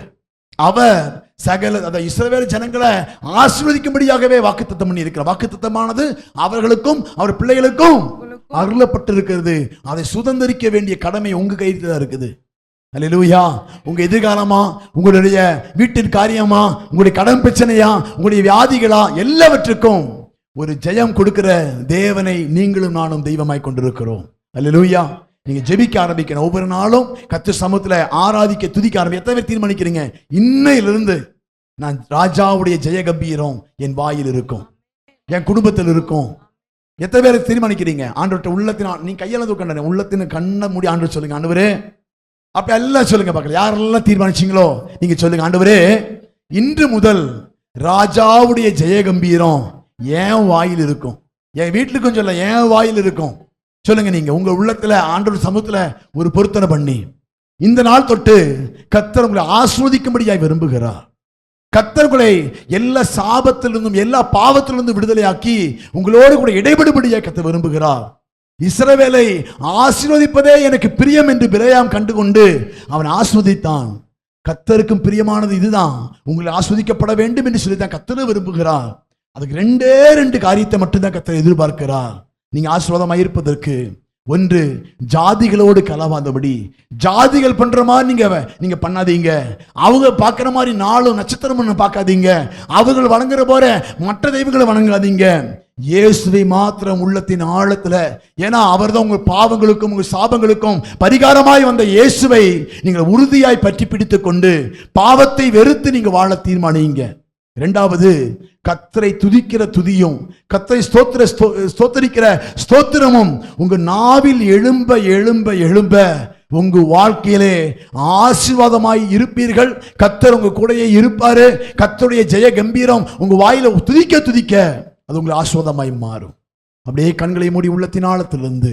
அவர் சகல இஸ்ரவேல் ஜனங்களை ஆசீர்வதிக்கும்படியாகவே வாக்குத்தத்தம் பண்ணி இருக்கிறார். வாக்குத்தத்தமானது அவர்களுக்கும் அவர் பிள்ளைகளுக்கும் அருளப்பட்டிருக்கிறது. அதை சுதந்திரிக்க வேண்டிய கடமை உங்க கையில் தான் இருக்குது. அல்லேலூயா. உங்க எதிர்காலமா, உங்களுடைய வீட்டின் காரியமா, உங்களுடைய கடன் பிரச்சனையா, உங்களுடைய வியாதிகளா, எல்லாவற்றுக்கும் ஒரு ஜெயம் கொடுக்கிற தேவனை நீங்களும் நானும் தெய்வமாய் கொண்டிருக்கிறோம். அல்லேலூயா. நீங்க ஜெபிக்க ஆரம்பிக்கணும். ஒவ்வொரு நாளும் கர்த்தர் சமூகத்துல ஆராதிக்க துதிக்க ஆரம்பி. எத்தனை பேர் தீர்மானிக்கிறீங்க, இன்னையிலிருந்து நான் ராஜாவுடைய ஜெய கம்பீரம் என் வாயில் இருக்கும், என் குடும்பத்தில் இருக்கும்? எத்தனை பேர் தீர்மானிக்கிறீங்க? ஆண்டவர்கிட்ட உள்ளத்தின், நீ கையெல்லாம் தூக்க, உள்ளத்தின் கண்ணை மூடி ஆண்டவர் சொல்லுங்க, ஆண்டவரே அப்ப எல்லாம் சொல்லுங்க பார்க்கல. யாரெல்லாம் தீர்மானிச்சீங்களோ நீங்க சொல்லுங்க, ஆண்டவரே இன்று முதல் ராஜாவுடைய ஜெய கம்பீரம் என் வாயில் இருக்கும், என் வீட்டுக்கும் சொல்ல என் வாயில் இருக்கும். சொல்லுங்க. நீங்க உங்க உள்ளத்துல ஆண்டவர் சமூகத்துல ஒரு பொருத்தனை பண்ணி இந்த நாள் தொட்டு கர்த்தர் உங்களை ஆசீர்வதிக்கும்படியாய் விரும்புகிறார். கர்த்தர் உங்களை எல்லா சாபத்திலிருந்தும் எல்லா பாவத்திலிருந்தும் விடுதலையாக்கி உங்களோடு கூட இடைபடும்படியாய் கர்த்தர் விரும்புகிறார். இஸ்ரவேலை ஆசீர்வதிப்பதே எனக்கு பிரியம் என்று பிலேயாம் கண்டுகொண்டு அவன் ஆசீர்வதித்தான். கர்த்தருக்கும் பிரியமானது இதுதான், உங்களை ஆஸ்வதிக்கப்பட வேண்டும் என்று சொல்லி தான் கர்த்தர் விரும்புகிறார். அதுக்கு ரெண்டு காரியத்தை மட்டும்தான் கர்த்தர் எதிர்பார்க்கிறார். நீங்க ஆசீர்வாதமாக இருப்பதற்கு, ஒன்று ஜாதிகளோடு கலவாதபடி, ஜாதிகள் பண்ற மாதிரி நீங்க பண்ணாதீங்க. அவங்க பார்க்கிற மாதிரி நாளும் நட்சத்திரம் பார்க்காதீங்க. அவர்கள் வணங்குற போற மற்ற தெய்வங்களை வணங்காதீங்க. இயேசுவை மாத்திரம் உள்ளத்தின் ஆழத்துல, ஏன்னா அவர் தான் உங்கள் பாவங்களுக்கும் உங்கள் சாபங்களுக்கும் பரிகாரமாய் வந்த இயேசுவை நீங்கள் உறுதியாய் பற்றி பிடித்துக் கொண்டு பாவத்தை வெறுத்து நீங்க வாழ தீர்மானிங்க. இரண்டாவது, கர்த்தரை துதிக்கிற துதியும் கர்த்தரை ஸ்தோத்திரிக்கிற ஸ்தோத்திரமும் உங்க நாவில் எழும்ப எழும்ப எழும்ப உங்க வாழ்க்கையிலே ஆசீர்வாதமாய் இருப்பீர்கள். கர்த்தர் உங்க கூடயே இருப்பாரு. கர்த்தருடைய ஜெய கம்பீரம் உங்க வாயில துதிக்க துதிக்க அது உங்களை ஆசீர்வாதமாய் மாறும். அப்படியே கண்களை மூடி உள்ளத்தின் ஆழத்திலிருந்து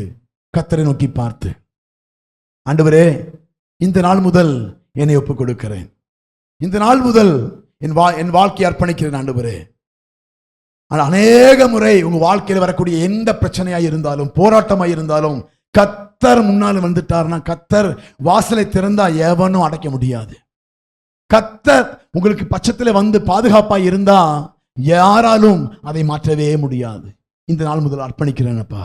கர்த்தரை நோக்கி பார்த்து, ஆண்டவரே இந்த நாள் முதல் என்னை ஒப்புக் கொடுக்கிறேன், இந்த நாள் முதல் என் வாழ்க்கையை அர்ப்பணிக்கிறேன். ஆண்டவரே, அநேக முறை உங்க வாழ்க்கையில் வரக்கூடிய எந்த பிரச்சனையாய் இருந்தாலும் போராட்டமாய் இருந்தாலும் கர்த்தர் முன்னால் வந்துட்டார்னா, கர்த்தர் வாசலை திறந்தா எவனும் அடைக்க முடியாது. கர்த்தர் உங்களுக்கு பட்சத்தில் வந்து பாதுகாப்பாய் இருந்தா யாராலும் அதை மாற்றவே முடியாது. இந்த நாள் முதல் அர்ப்பணிக்கிறேனப்பா.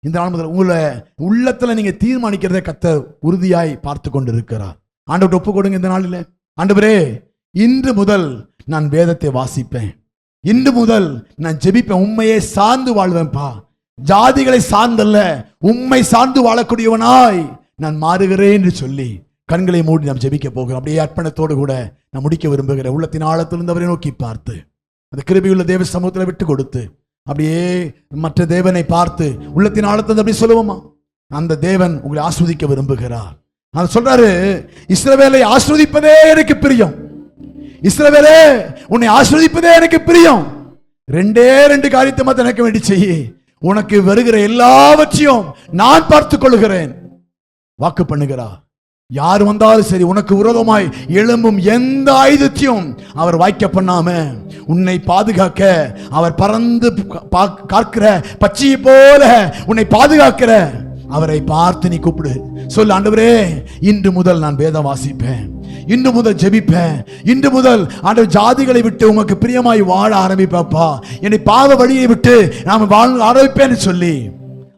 இந்த நாள் முதல் உங்களை உள்ளத்துல நீங்க தீர்மானிக்கிறத கர்த்தர் உறுதியாய் பார்த்து கொண்டிருக்கிறார். ஆண்டவர்கிட்ட ஒப்பு கொடுங்க இந்த நாளில். ஆண்டவரே, இன்று முதல் நான் வேதத்தை வாசிப்பேன், இன்று முதல் நான் ஜெபிப்பேன், உண்மையை சார்ந்து வாழ்வேன்பா. ஜாதிகளை சார்ந்தல்ல, உண்மை சார்ந்து வாழக்கூடியவனாய் நான் மாறுகிறேன் என்று சொல்லி கண்களை மூடி நாம் ஜெபிக்க போகிறோம். அப்படியே அர்ப்பணத்தோடு கூட நான் முடிக்க விரும்புகிறேன். உள்ளத்தின் ஆழத்திலிருந்து அவரை நோக்கி பார்த்து, அந்த கிருபையுள்ள தேவ சமூகத்தில் விட்டு கொடுத்து, அப்படியே மற்ற தேவனை பார்த்து உள்ளத்தின் ஆழத்திலிருந்து அப்படி சொல்லுவோமா, அந்த தேவன் உங்களை ஆஸ்வதிக்க விரும்புகிறார். அவர் சொல்றாரு, இஸ்ரவேலை ஆஸ்வதிப்பதே எனக்கு பிரியம், இஸ்ரவேலே உன்னை ஆஸ்வதிப்பதே எனக்கு பிரியம். ரெண்டு காரியத்தை மாத்த எனக்கு வேண்டி செய்ய, உனக்கு வருகிற எல்லாவற்றையும் நான் பார்த்துக் கொள்கிறேன் வாக்கு பண்ணுகிறார். யார் வந்தாலும் சரி, உனக்கு விரோதமாய் எழும்பும் எந்த ஆயுதத்தையும் அவர் வாய்க்க பண்ணாம உன்னை பாதுகாக்க அவர் பறந்து காக்கிற பச்சையை போல உன்னை பாதுகாக்கிற அவரை பார்த்து நீ கூப்பிடு. சொல்லு, ஆண்டவரே இன்று முதல் நான் வேதம் வாசிப்பேன், இன்று முதல் ஜெபிப்பேன், இன்று முதல் ஆண்டவர் ஜாதிகளை விட்டு உமக்கு பிரியமாய் வாழ ஆரம்பிப்பா, என்னை பாவ வழியை விட்டு நாம் வாழ ஆரம்பிப்பேன்னு சொல்லி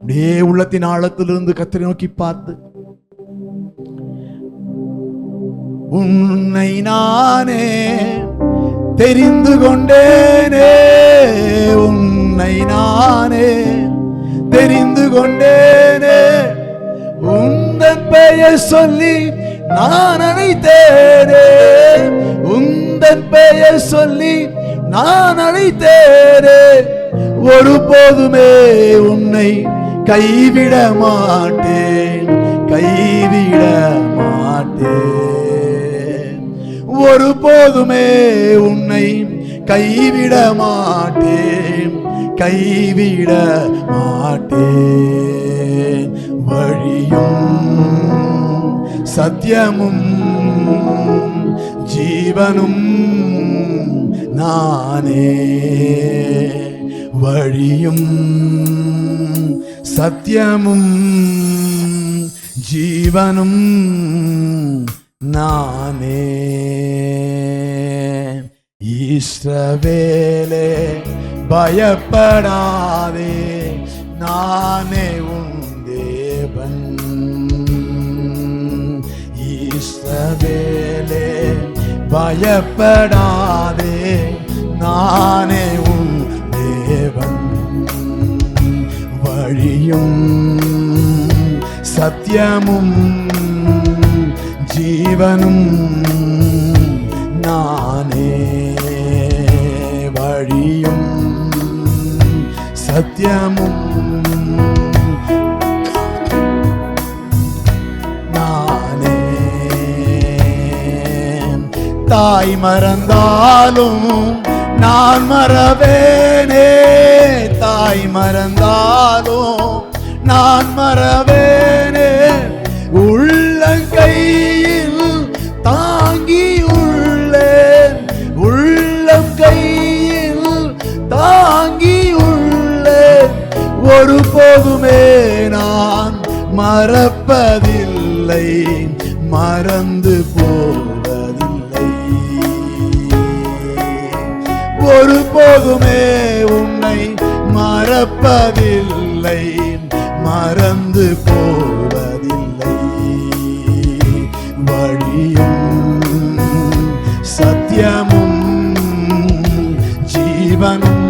அப்படியே உள்ளத்தின் ஆழத்திலிருந்து கர்த்தரை நோக்கி பார்த்து, உன்னை நானே தெரிந்து கொண்டேனே, உன்னை நானே தெரிந்து கொண்டேனே, உந்தன் பெயர் சொல்லி நான் அழைத்தேனே, உந்தன் பெயர் சொல்லி நான் அழைத்தேனே, ஒருபோதுமே உன்னை கைவிட மாட்டேன், கைவிட மாட்டேன். ஒருபோதுமே உன்னை கைவிட மாட்டேன், கைவிட மாட்டேன். வழியும் சத்தியமும் ஜீவனும் நானே. வழியும் சத்தியமும் ஜீவனும் நானே. இஸ்ரவேலே பயப்படாதே, நானே உன் தேவன். இஸ்ரவேலே பயப்படாதே, நானே உன் தேவன். வழியும் சத்தியமும் ஜீவனும் நானே. வழியும் சத்தியமும் நானே. தாய் மறந்தாலும் நான் மறவேனே, தாய் மறந்தாலும் நான் மறவேனே. உள்ளங்கையில் தாங்கியுள்ளேன், உள்ளம் கையில் தாங்கியுள்ளேன். ஒருபோதுமே நான் மறப்பதில்லை, மறந்து போவதில்லை. ஒருபோதுமே உன்னை மறப்பதில்லை, மறந்து போவதில்லை. வழியும் சத்தியமும் ஜீவனும்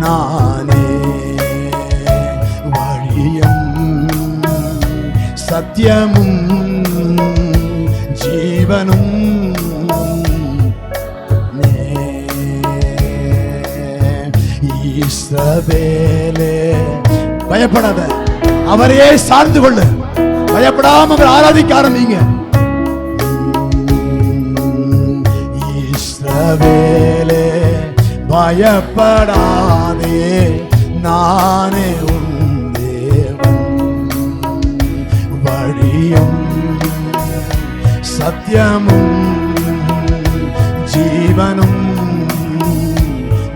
நானே. வழியும் சத்தியமும் ஜீவனும் இஸ்ரவேலே பயப்படாத, அவரையே சார்ந்து கொள்ளு. பயப்படாம அவர் ஆராதிக்க ஆரம்பிங்க. இஸ்ரவேலே பயப்படாதே, நானே உன் தேவன். வழியும் சத்தியமும் ஜீவனும்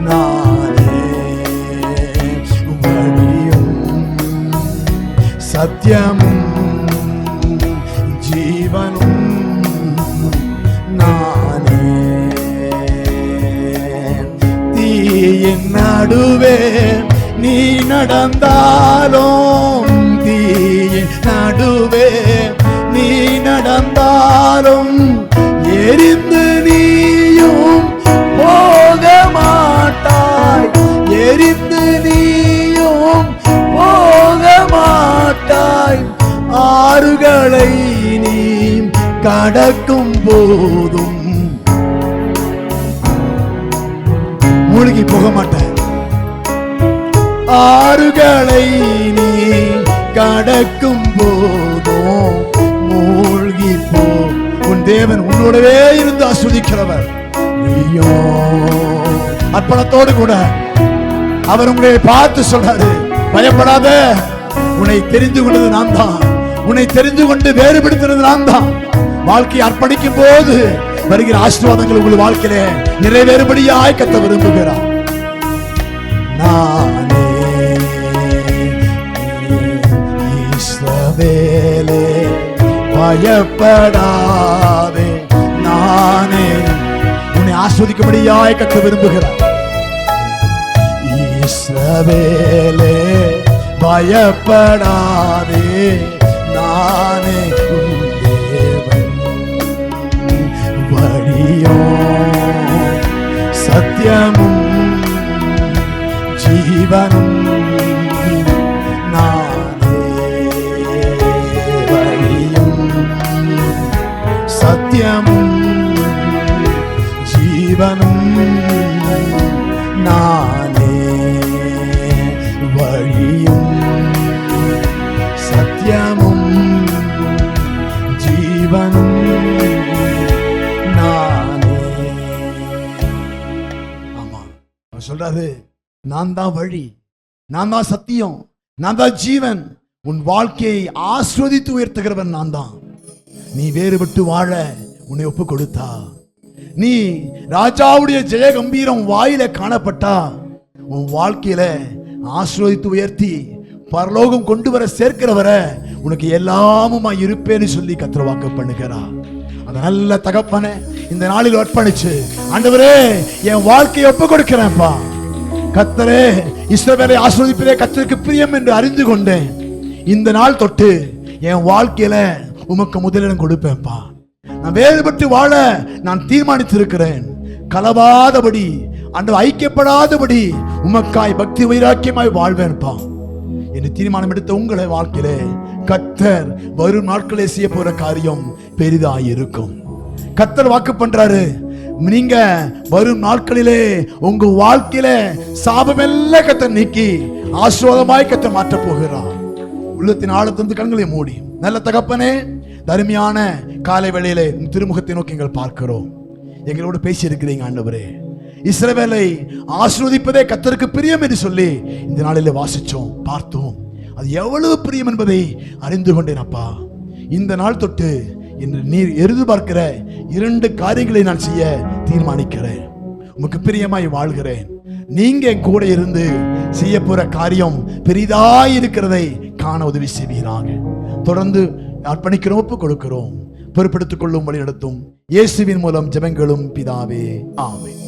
நானே. வழியும் சத்தியமும் ஜீவனும் நானே. தீயின் நடுவே நீ நடந்தாலும், தீயின் நடுவே நீ நடந்தாலும், எரிந்து நீயும் போக மாட்டாய், எரிந்து நீயும் போக மாட்டாய். ஆறுகளை நீ கடக்கும் போதும் மூழ்கி போக மாட்டாய். ஆறுகளை நீ கடக்கும் போதும் மூழ்கி போ. உன் தேவன் உன்னோடவே இருந்து ஆஸ்வதிக்கிறவர். ஐயோ, அர்ப்பணத்தோடு கூட அவர் உங்களை பார்த்து சொல்றாரு, பயப்படாத, உன்னை தெரிந்து கொண்டது நான் தான், உன்னை தெரிந்து கொண்டு வேறுபடுத்தினது நான் தான். வாழ்க்கையை அர்ப்பணிக்கும் போது வருகிற ஆசீர்வாதங்கள் உங்கள் வாழ்க்கையிலே நிறைவேறுபடியாய் கத்த விரும்புகிறார். நானே இஸ்ரவேலே பயப்படாதே, நானே உன்னை ஆஸ்வதிக்கும்படியாய் கத்த விரும்புகிறார். இஸ்ரவேலே பயப்படாதே, நானே உன் தேவன். வழியும் சத்தியமும் ஜீவனும் நானே. வழியும் சத்தியமும் ஜீவனும் நானே. வழியும் சொல்றாரு, நான் தான் வழி, நான் தான் சத்தியம், நான் தான் ஜீவன். உன் வாழ்க்கையை ஆஸ்வதித்து உயர்த்துகிறவன் நான் தான். நீ வேறுபட்டு வாழ உன்னை ஒப்பு கொடுத்தா, நீ ராஜாவுடைய ஜெய கம்பீரம் வாயில காணப்பட்டா, உன் வாழ்க்கையில ஆஸ்வதித்து உயர்த்தி பரலோகம் கொண்டு வர சேர்க்கிறவர உனக்கு எல்லாமுமா இருப்பேன்னு சொல்லி கர்த்தர் வாக்கு பண்ணுகிறார். அந்த நல்ல தகப்பனை இந்த நாளில் அர்ப்பணிச்சு, ஆண்டவரே என் வாழ்க்கையை ஒப்பு கொடுக்கிறேன்ப்பா. கர்த்தரே, இஸ்ரவேலை ஆசீர்வதிப்பதே கர்த்தருக்கு பிரியம் என்று அறிந்து கொண்டேன். இந்த நாள் தொட்டு என் வாழ்க்கையில உமக்கு முதலிடம் கொடுப்பேன்ப்பா. நான் வேறுபட்டு வாழ நான் தீர்மானித்திருக்கிறேன். கலவாதபடி, அந்த ஐக்கியப்படாதபடி உமக்காய் பக்தி வைராக்கியமாய் வாழ்வேன்ப்பா என்று தீர்மானம் எடுத்த உங்களை வாழ்க்கையிலே கர்த்தர் வரும் நாட்களே செய்ய போற காரியம் பெரிதாய் இருக்கும். கர்த்தர் வாக்கு பண்றாரு, நீங்க வரும் நாட்களிலே உங்க வாழ்க்கையில சாபமெல்லாம் கர்த்தர் நீக்கி ஆசீர்வாதமாய் கர்த்தர் மாற்ற போகிறார். உள்ளத்தின் ஆழத்திலிருந்து கண்களை மூடி, நல்ல தகப்பனே, தருமையான காலை வேளையிலே திருமுகத்தை நோக்கி எங்கள் பார்க்கிறோம். எங்களோடு பேசி இருக்கிறீங்க ஆண்டவரே. இஸ்ரவேலை ஆசீர்வதிப்பதே கர்த்தருக்கு பிரியம் என்று சொல்லி இந்த நாளிலே வாசிச்சோம், பார்த்தோம். அது எவ்வளவு பிரியம் என்பதை அறிந்து கொண்டேன் அப்பா. இந்த நாள் தொட்டு இன்று நீர் எதிர்பார்க்கிற 2 காரியங்களை நான் செய்ய தீர்மானிக்கிறேன். உமக்கு பிரியமாய் வாழ்கிறேன். நீங்க என் கூட இருந்து செய்ய போற காரியம் பெரிதாய் இருக்கிறதை காண உதவி செய்வீராக. தொடர்ந்து அர்ப்பணிக்கிறோம், ஒப்பு கொடுக்கிறோம். பொறுப்பெடுத்துக் கொள்ளும் வழி நடத்தும் இயேசுவின் மூலம் ஜெபங்களும் பிதாவே, ஆமென்.